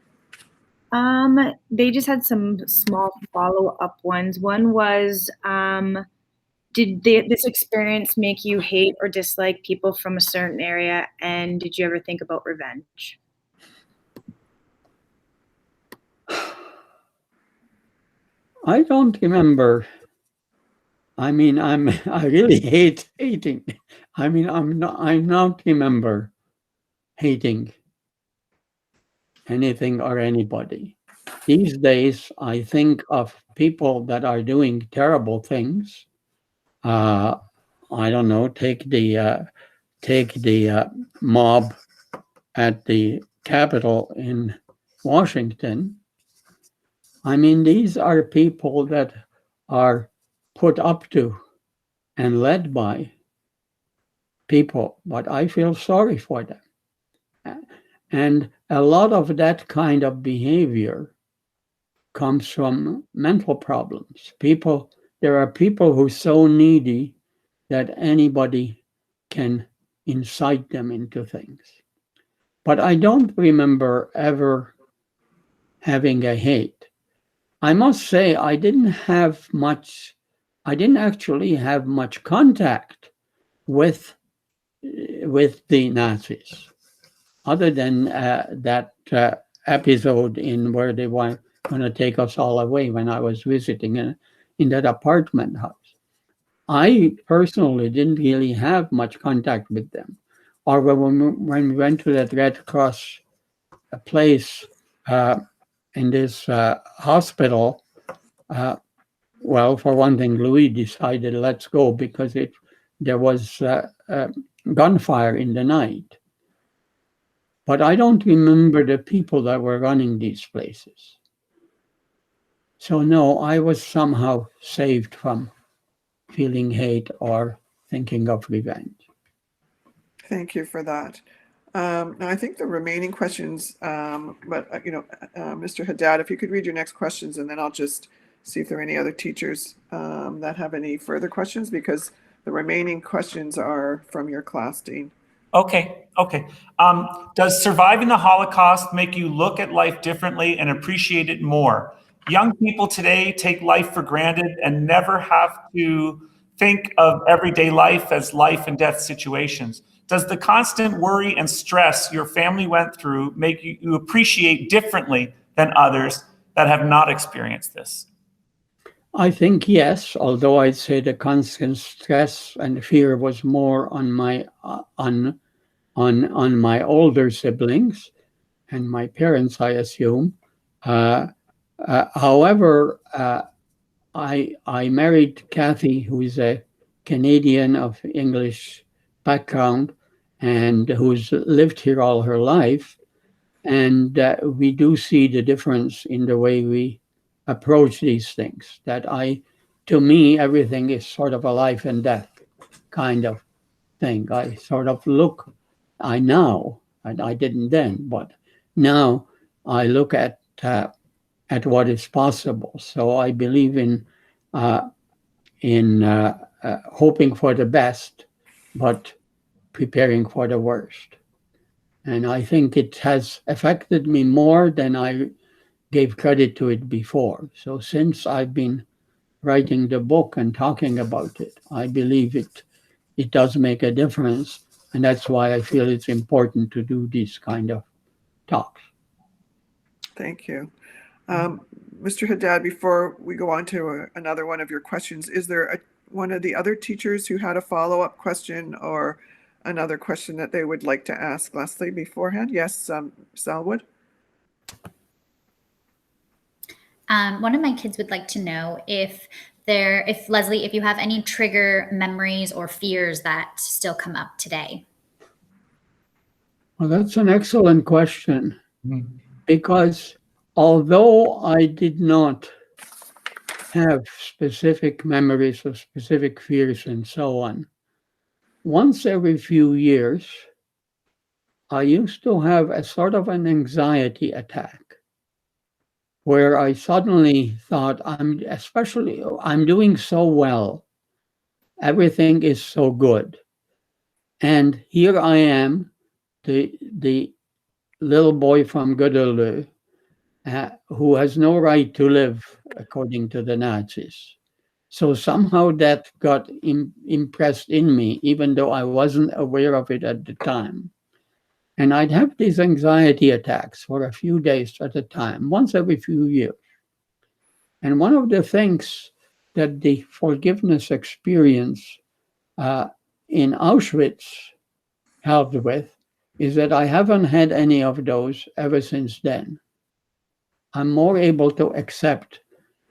They just had some small follow-up ones. One was, did this experience make you hate or dislike people from a certain area? And did you ever think about revenge? I don't remember. I mean, I really hate hating. I mean, I not remember hating anything or anybody. These days, I think of people that are doing terrible things. I don't know. Take the mob at the Capitol in Washington. I mean, these are people that are put up to and led by people, but I feel sorry for them. And a lot of that kind of behavior comes from mental problems. There are people who are so needy that anybody can incite them into things. But I don't remember ever having a hate. I must say I didn't actually have much contact with the Nazis, other than that episode where they were going to take us all away when I was visiting in that apartment house. I personally didn't really have much contact with them. Or when we went to that Red Cross place in this hospital, well, for one thing, Louis decided let's go because there was gunfire in the night. but I don't remember the people that were running these places. So no, I was somehow saved from feeling hate or thinking of revenge. Thank you for that. Now, I think the remaining questions, Mr. Haddad, if you could read your next questions, and then I'll just see if there are any other teachers that have any further questions, because the remaining questions are from your class, Dean. Okay. Does surviving the Holocaust make you look at life differently and appreciate it more? Young people today take life for granted and never have to think of everyday life as life and death situations. Does the constant worry and stress your family went through make you appreciate differently than others that have not experienced this? I think yes, although I'd say the constant stress and fear was more on my on my older siblings and my parents, I assume. However, I married Kathy, who is a Canadian of English background and who's lived here all her life. And we do see the difference in the way we approach these things. To me, everything is sort of a life and death kind of thing. I now, and I didn't then, but now I look at what is possible. So I believe in hoping for the best, but preparing for the worst. And I think it has affected me more than I gave credit to it before. So since I've been writing the book and talking about it, I believe it does make a difference. And that's why I feel it's important to do these kind of talks. Thank you. Mr. Haddad, before we go on to another one of your questions, is there one of the other teachers who had a follow-up question or another question that they would like to ask Leslie beforehand? Yes, Salwood? One of my kids would like to know if Leslie, if you have any trigger memories or fears that still come up today. Well, that's an excellent question, because although I did not have specific memories of specific fears and so on, once every few years, I used to have a sort of an anxiety attack where I suddenly thought, I'm doing so well. Everything is so good. And here I am, the little boy from Gödelö, who has no right to live according to the Nazis. So somehow that got impressed in me, even though I wasn't aware of it at the time. And I'd have these anxiety attacks for a few days at a time, once every few years. And one of the things that the forgiveness experience in Auschwitz helped with is that I haven't had any of those ever since then. I'm more able to accept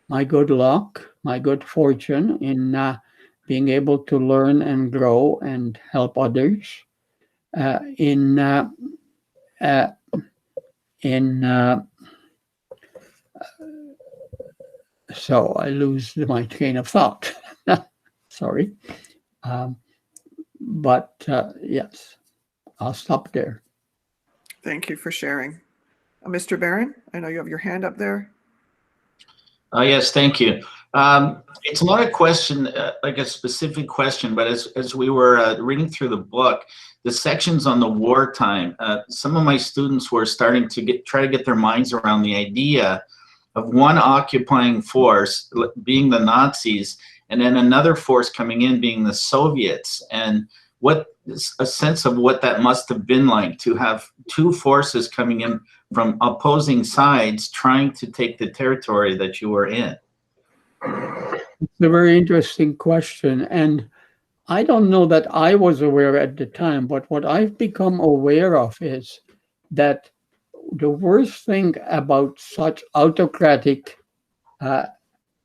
my good luck, my good fortune in being able to learn and grow and help others. So I lose my train of thought. Sorry. Yes, I'll stop there. Thank you for sharing. Mr. Barron, I know you have your hand up there. Yes, thank you. It's not a question, like a specific question, but as we were reading through the book, the sections on the wartime, some of my students were starting to try to get their minds around the idea of one occupying force being the Nazis, and then another force coming in being the Soviets, and a sense of what that must have been like to have two forces coming in from opposing sides trying to take the territory that you were in. It's a very interesting question. And I don't know that I was aware at the time, but what I've become aware of is that the worst thing about such autocratic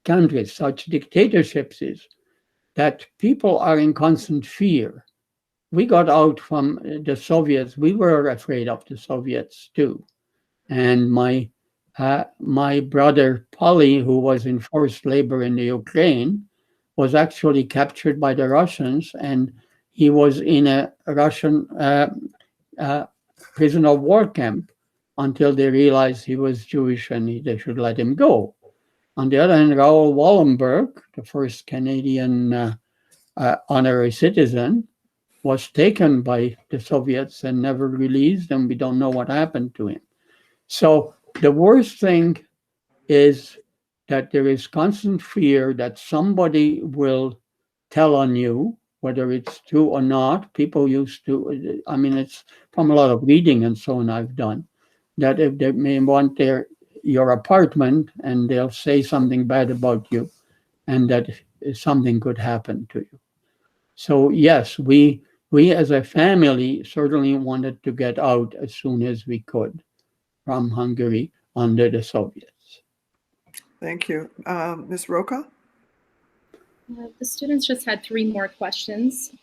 countries, such dictatorships, is that people are in constant fear. we got out from the Soviets. We were afraid of the Soviets too. And my brother Polly, who was in forced labor in the Ukraine, was actually captured by the Russians, and he was in a Russian prisoner of war camp until they realized he was Jewish and they should let him go. On the other hand, Raoul Wallenberg, the first Canadian honorary citizen, was taken by the Soviets and never released, and we don't know what happened to him. So the worst thing is that there is constant fear that somebody will tell on you, whether it's true or not. People used to, I mean, it's from a lot of reading and so on I've done, that if they may want your apartment and they'll say something bad about you and that something could happen to you. So yes, we as a family certainly wanted to get out as soon as we could from Hungary under the Soviets. Thank you. Ms. Roca? The students just had 3 more questions.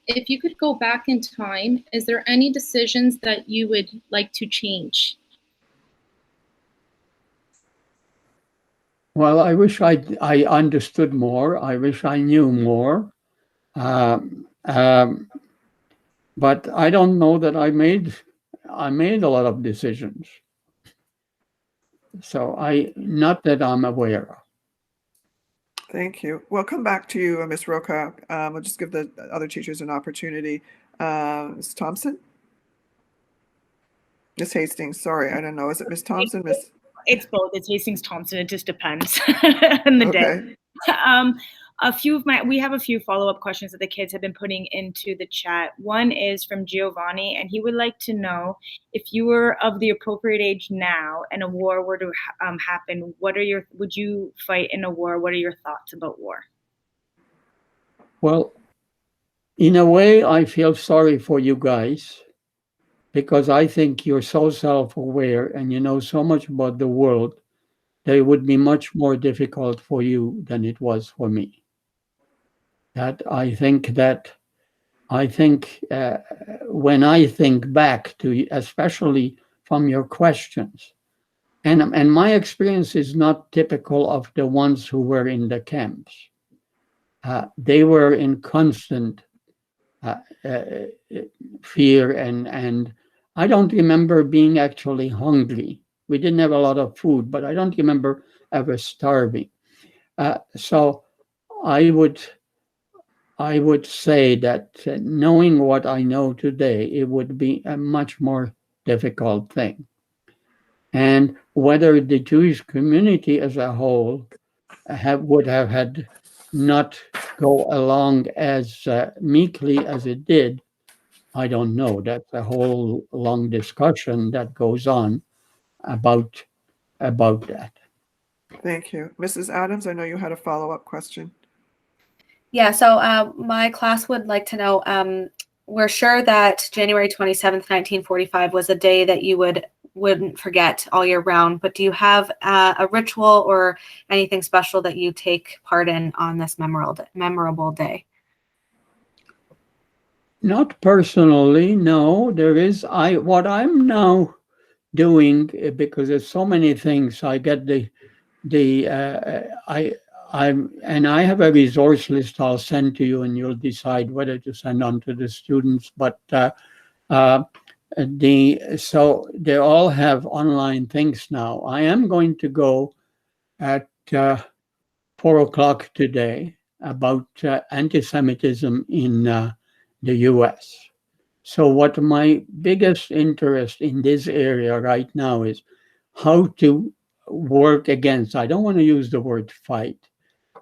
If you could go back in time, is there any decisions that you would like to change? Well, I wish I understood more. I wish I knew more. But I don't know that I made a lot of decisions. So not that I'm aware of. Thank you. We'll come back to you, Ms. Roca. We'll just give the other teachers an opportunity. Ms. Thompson? Ms. Hastings, sorry, I don't know. Is it Ms. Thompson? It's both. It's Hastings Thompson. It just depends on the day. We have a few follow-up questions that the kids have been putting into the chat. One is from Giovanni, and he would like to know, if you were of the appropriate age now and a war were to happen, would you fight in a war? What are your thoughts about war? Well, in a way, I feel sorry for you guys, because I think you're so self-aware and you know so much about the world that it would be much more difficult for you than it was for me. I think when I think back to, especially from your questions, and my experience is not typical of the ones who were in the camps. They were in constant fear, and I don't remember being actually hungry. We didn't have a lot of food, but I don't remember ever starving. So I would say that knowing what I know today, it would be a much more difficult thing. And whether the Jewish community as a whole would have had not go along as meekly as it did, I don't know. That's a whole long discussion that goes on about that. Thank you. Mrs. Adams, I know you had a follow-up question. Yeah, so my class would like to know, we're sure that January 27th, 1945 was a day that you wouldn't forget all year round, but do you have a ritual or anything special that you take part in on this memorable day? Not personally, no. There is, what I'm now doing, because there's so many things, I get I have a resource list I'll send to you, and you'll decide whether to send on to the students. But so they all have online things now. I am going to go at 4:00 today about anti-Semitism in the U.S. So what my biggest interest in this area right now is how to work against, I don't want to use the word fight,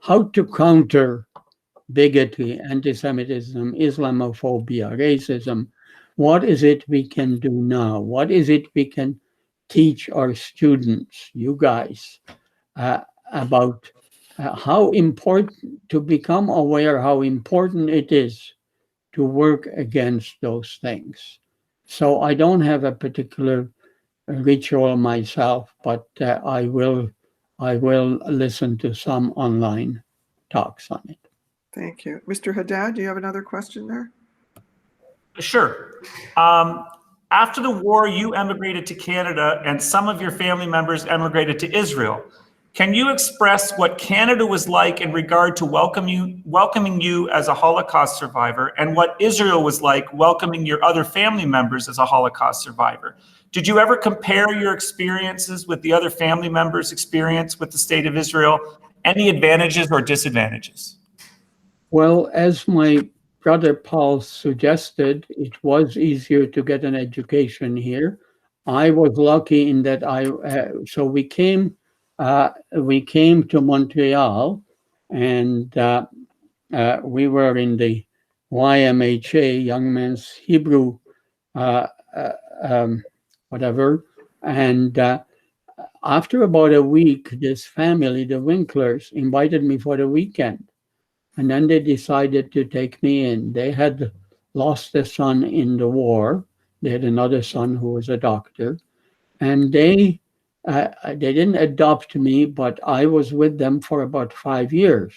how to counter bigotry, anti-Semitism, Islamophobia, racism. What is it we can do now? What is it we can teach our students, you guys, about how important to become aware how important it is to work against those things. So I don't have a particular ritual myself, but I will listen to some online talks on it. Thank you. Mr. Haddad, do you have another question there? Sure. After the war, you emigrated to Canada and some of your family members emigrated to Israel. Can you express what Canada was like in regard to welcoming you as a Holocaust survivor, and what Israel was like welcoming your other family members as a Holocaust survivor? Did you ever compare your experiences with the other family members' experience with the state of Israel? Any advantages or disadvantages? Well, as my brother Paul suggested, it was easier to get an education here. I was lucky in that so we came to Montreal, and we were in the YMHA, Young Men's Hebrew, whatever. And after about a week, this family, the Winklers, invited me for the weekend. And then they decided to take me in. They had lost a son in the war. They had another son who was a doctor. And they didn't adopt me, but I was with them for about 5 years.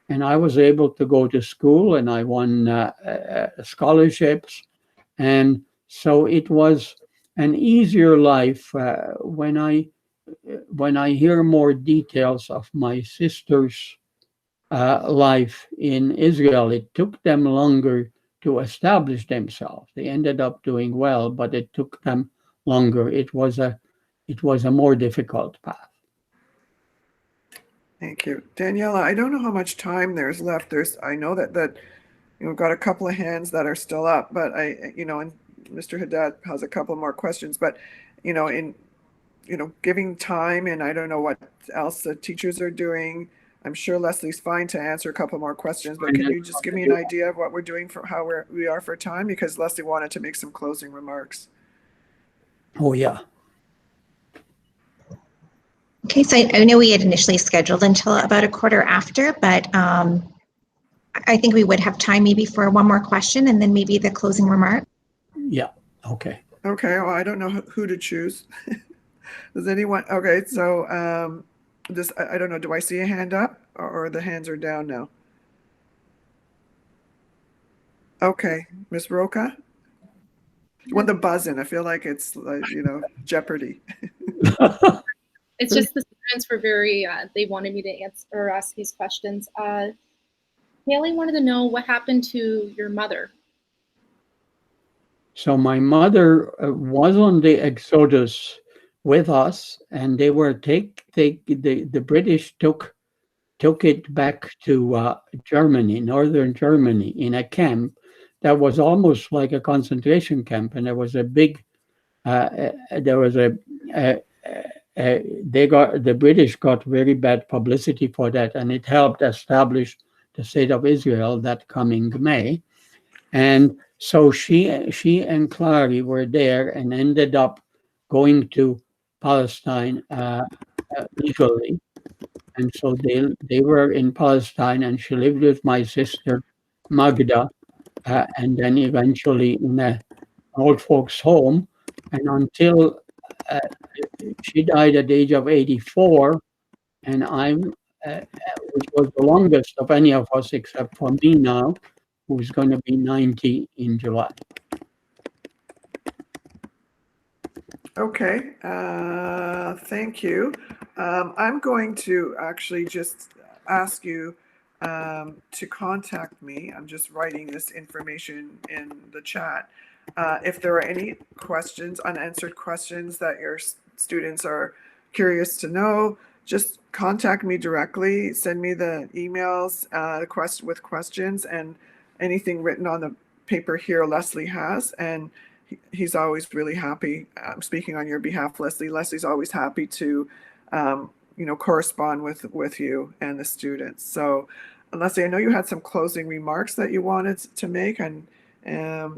And I was able to go to school, and I won scholarships. And so it was an easier life. When I hear more details of my sister's life in Israel, it took them longer to establish themselves. They ended up doing well, but it took them longer. It was a more difficult path. Thank you. Daniela, I don't know how much time there's left. I know that we've got a couple of hands that are still up, but and Mr. Haddad has a couple more questions, but in giving time, and I don't know what else the teachers are doing. I'm sure Leslie's fine to answer a couple more questions, but can you just give me an idea of what we're doing for how we are for time? Because Leslie wanted to make some closing remarks. Oh, yeah. Okay, so I know we had initially scheduled until about a quarter after, but I think we would have time maybe for one more question and then maybe the closing remark. Yeah, okay. Okay, well, I don't know who to choose. Does anyone? Okay, so I don't know, do I see a hand up or the hands are down now? Okay, Ms. Roca? You want the buzz in? I feel like it's like, Jeopardy. It's just the students were very, they wanted me to answer or ask these questions. Haley wanted to know what happened to your mother. So my mother was on the Exodus with us, and they were the British took it back to Germany, northern Germany, in a camp that was almost like a concentration camp, and there was a big the British got very bad publicity for that, and it helped establish the state of Israel that coming May. And so she and Clary were there and ended up going to Palestine legally. And so they were in Palestine, and she lived with my sister Magda, and then eventually in an old folks home. And until she died at the age of 84, and which was the longest of any of us except for me now, who's going to be 90 in July. Okay, thank you. I'm going to actually just ask you to contact me. I'm just writing this information in the chat. If there are any questions, unanswered questions that your students are curious to know, just contact me directly. Send me the emails with questions, and anything written on the paper here Leslie has, and he's always really happy. I'm speaking on your behalf, Leslie. Leslie's always happy to correspond with you and the students. So Leslie, I know you had some closing remarks that you wanted to make, and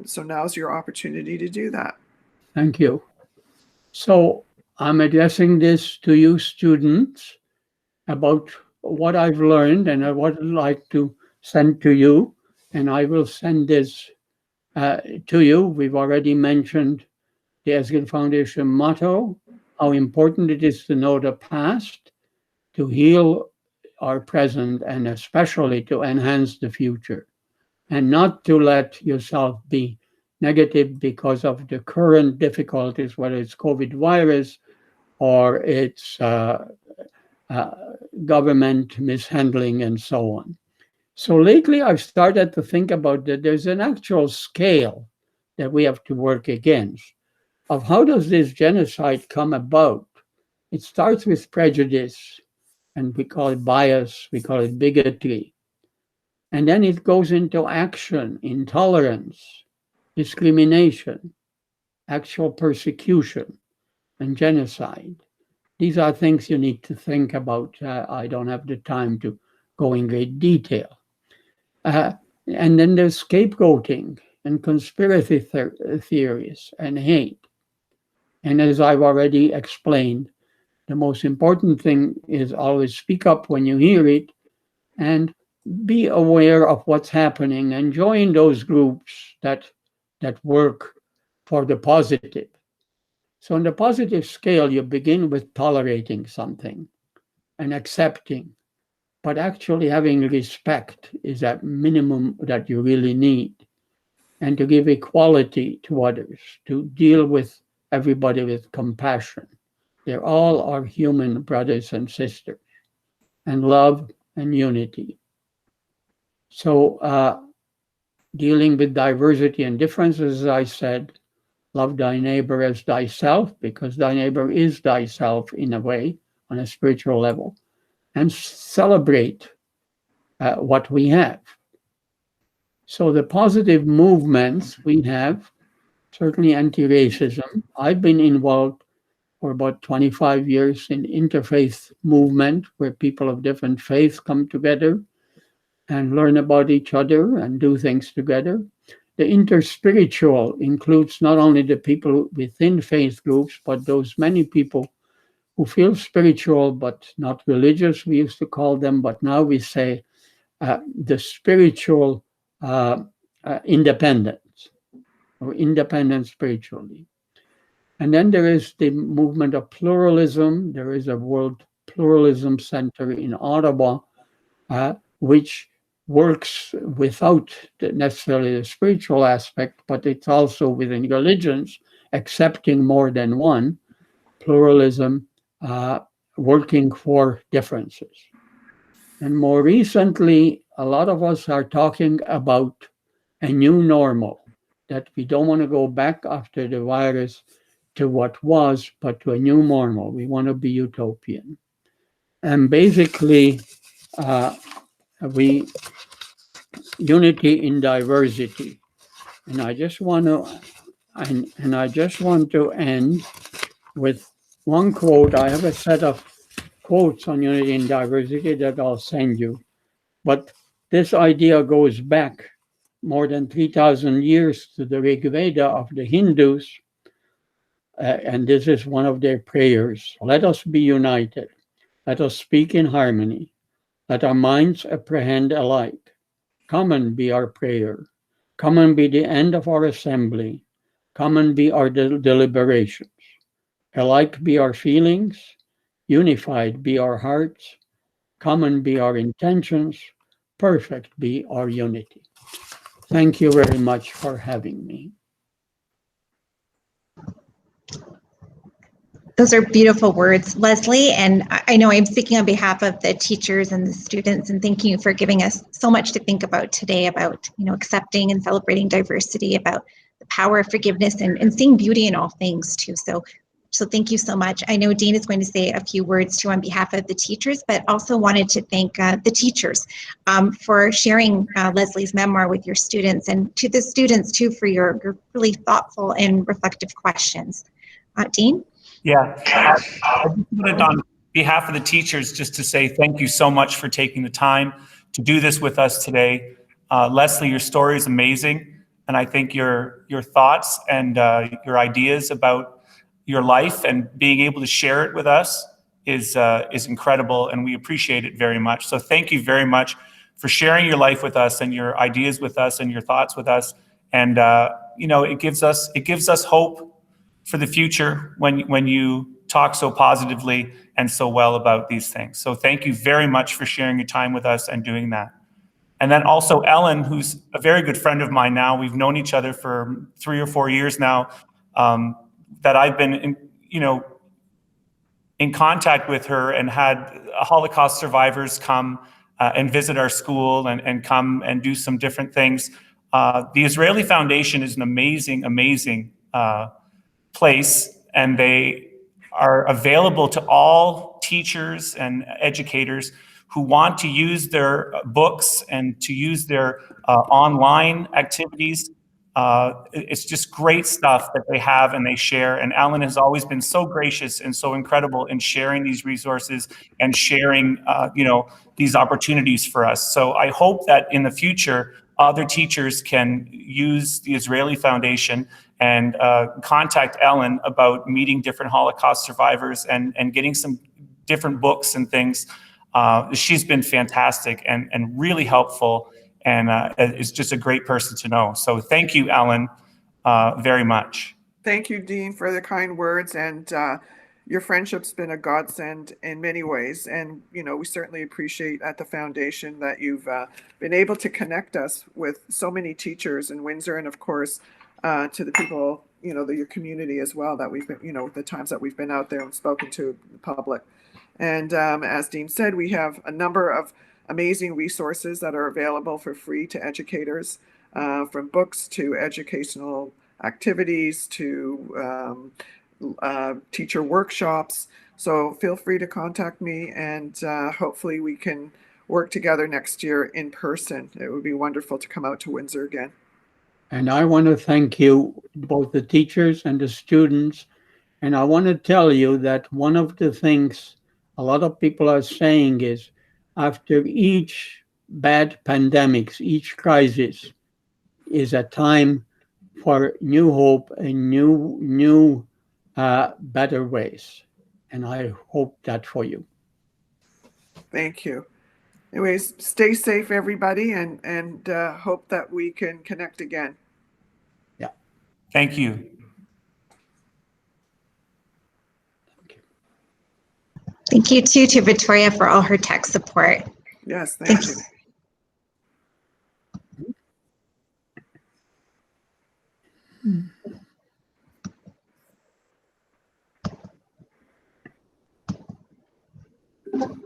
so now's your opportunity to do that. Thank you. So I'm addressing this to you students about what I've learned and what I'd like to send to you. And I will send this to you. We've already mentioned the Esgid Foundation motto, how important it is to know the past, to heal our present, and especially to enhance the future, and not to let yourself be negative because of the current difficulties, whether it's COVID virus or it's government mishandling and so on. So lately I've started to think about that there's an actual scale that we have to work against of how does this genocide come about. It starts with prejudice, and we call it bias, we call it bigotry. And then it goes into action, intolerance, discrimination, actual persecution, and genocide. These are things you need to think about. I don't have the time to go in great detail. And then there's scapegoating and conspiracy theories and hate. And as I've already explained, the most important thing is always speak up when you hear it and be aware of what's happening and join those groups that work for the positive. So on the positive scale, you begin with tolerating something and accepting, but actually having respect is that minimum that you really need, and to give equality to others, to deal with everybody with compassion. They're all our human brothers and sisters, and love and unity. So dealing with diversity and differences, as I said, love thy neighbor as thyself, because thy neighbor is thyself in a way, on a spiritual level, and celebrate what we have. So the positive movements we have, certainly anti-racism. I've been involved for about 25 years in interfaith movement, where people of different faiths come together and learn about each other and do things together. The interspiritual includes not only the people within faith groups, but those many people who feel spiritual but not religious, we used to call them, but now we say the spiritual independence, or independent spiritually. And then there is the movement of pluralism. There is a World Pluralism Center in Ottawa, which works without necessarily the spiritual aspect, but it's also within religions, accepting more than one, pluralism, working for differences. And more recently, a lot of us are talking about a new normal, that we don't want to go back after the virus to what was, but to a new normal. We want to be utopian. And basically, unity in diversity. And I just want to end with one quote. I have a set of quotes on unity in diversity that I'll send you. But this idea goes back more than 3,000 years to the Rig Veda of the Hindus. And this is one of their prayers. Let us be united. Let us speak in harmony. Let our minds apprehend alike. Common be our prayer. Common be the end of our assembly. Common be our deliberations. Alike be our feelings. Unified be our hearts. Common be our intentions. Perfect be our unity. Thank you very much for having me. Those are beautiful words, Leslie, and I know I'm speaking on behalf of the teachers and the students, and thank you for giving us so much to think about today about, accepting and celebrating diversity, about the power of forgiveness and seeing beauty in all things too. So thank you so much. I know Dean is going to say a few words too on behalf of the teachers, but also wanted to thank the teachers for sharing Leslie's memoir with your students, and to the students too for your really thoughtful and reflective questions. Dean? Yeah, I just wanted on behalf of the teachers just to say thank you so much for taking the time to do this with us today. Leslie, your story is amazing, and I think your thoughts and your ideas about your life and being able to share it with us is incredible, and we appreciate it very much. So thank you very much for sharing your life with us and your ideas with us and your thoughts with us. And it gives us hope for the future when you talk so positively and so well about these things. So thank you very much for sharing your time with us and doing that. And then also Ellen, who's a very good friend of mine now. We've known each other for 3 or 4 years now, that I've been in contact with her and had Holocaust survivors come and visit our school and come and do some different things. The Israeli Foundation is an amazing, amazing place, and they are available to all teachers and educators who want to use their books and to use their online activities. It's just great stuff that they have and they share. And Alan has always been so gracious and so incredible in sharing these resources and sharing, these opportunities for us. So I hope that in the future, other teachers can use the Israeli Foundation and contact Ellen about meeting different Holocaust survivors and getting some different books and things. She's been fantastic and really helpful, and is just a great person to know. So thank you, Ellen, very much. Thank you, Dean, for the kind words, and your friendship's been a godsend in many ways. And, we certainly appreciate at the foundation that you've been able to connect us with so many teachers in Windsor, and of course, to the people, your community as well, that we've been, the times that we've been out there and spoken to the public. And as Dean said, we have a number of amazing resources that are available for free to educators, from books to educational activities to teacher workshops. So feel free to contact me, and hopefully we can work together next year in person. It would be wonderful to come out to Windsor again. And I want to thank you, both the teachers and the students. And I want to tell you that one of the things a lot of people are saying is, after each bad pandemics, each crisis is a time for new hope and new better ways. And I hope that for you. Thank you. Anyways, stay safe, everybody, and hope that we can connect again. Yeah. Thank you. Thank you too to Victoria for all her tech support. Yes, thank you.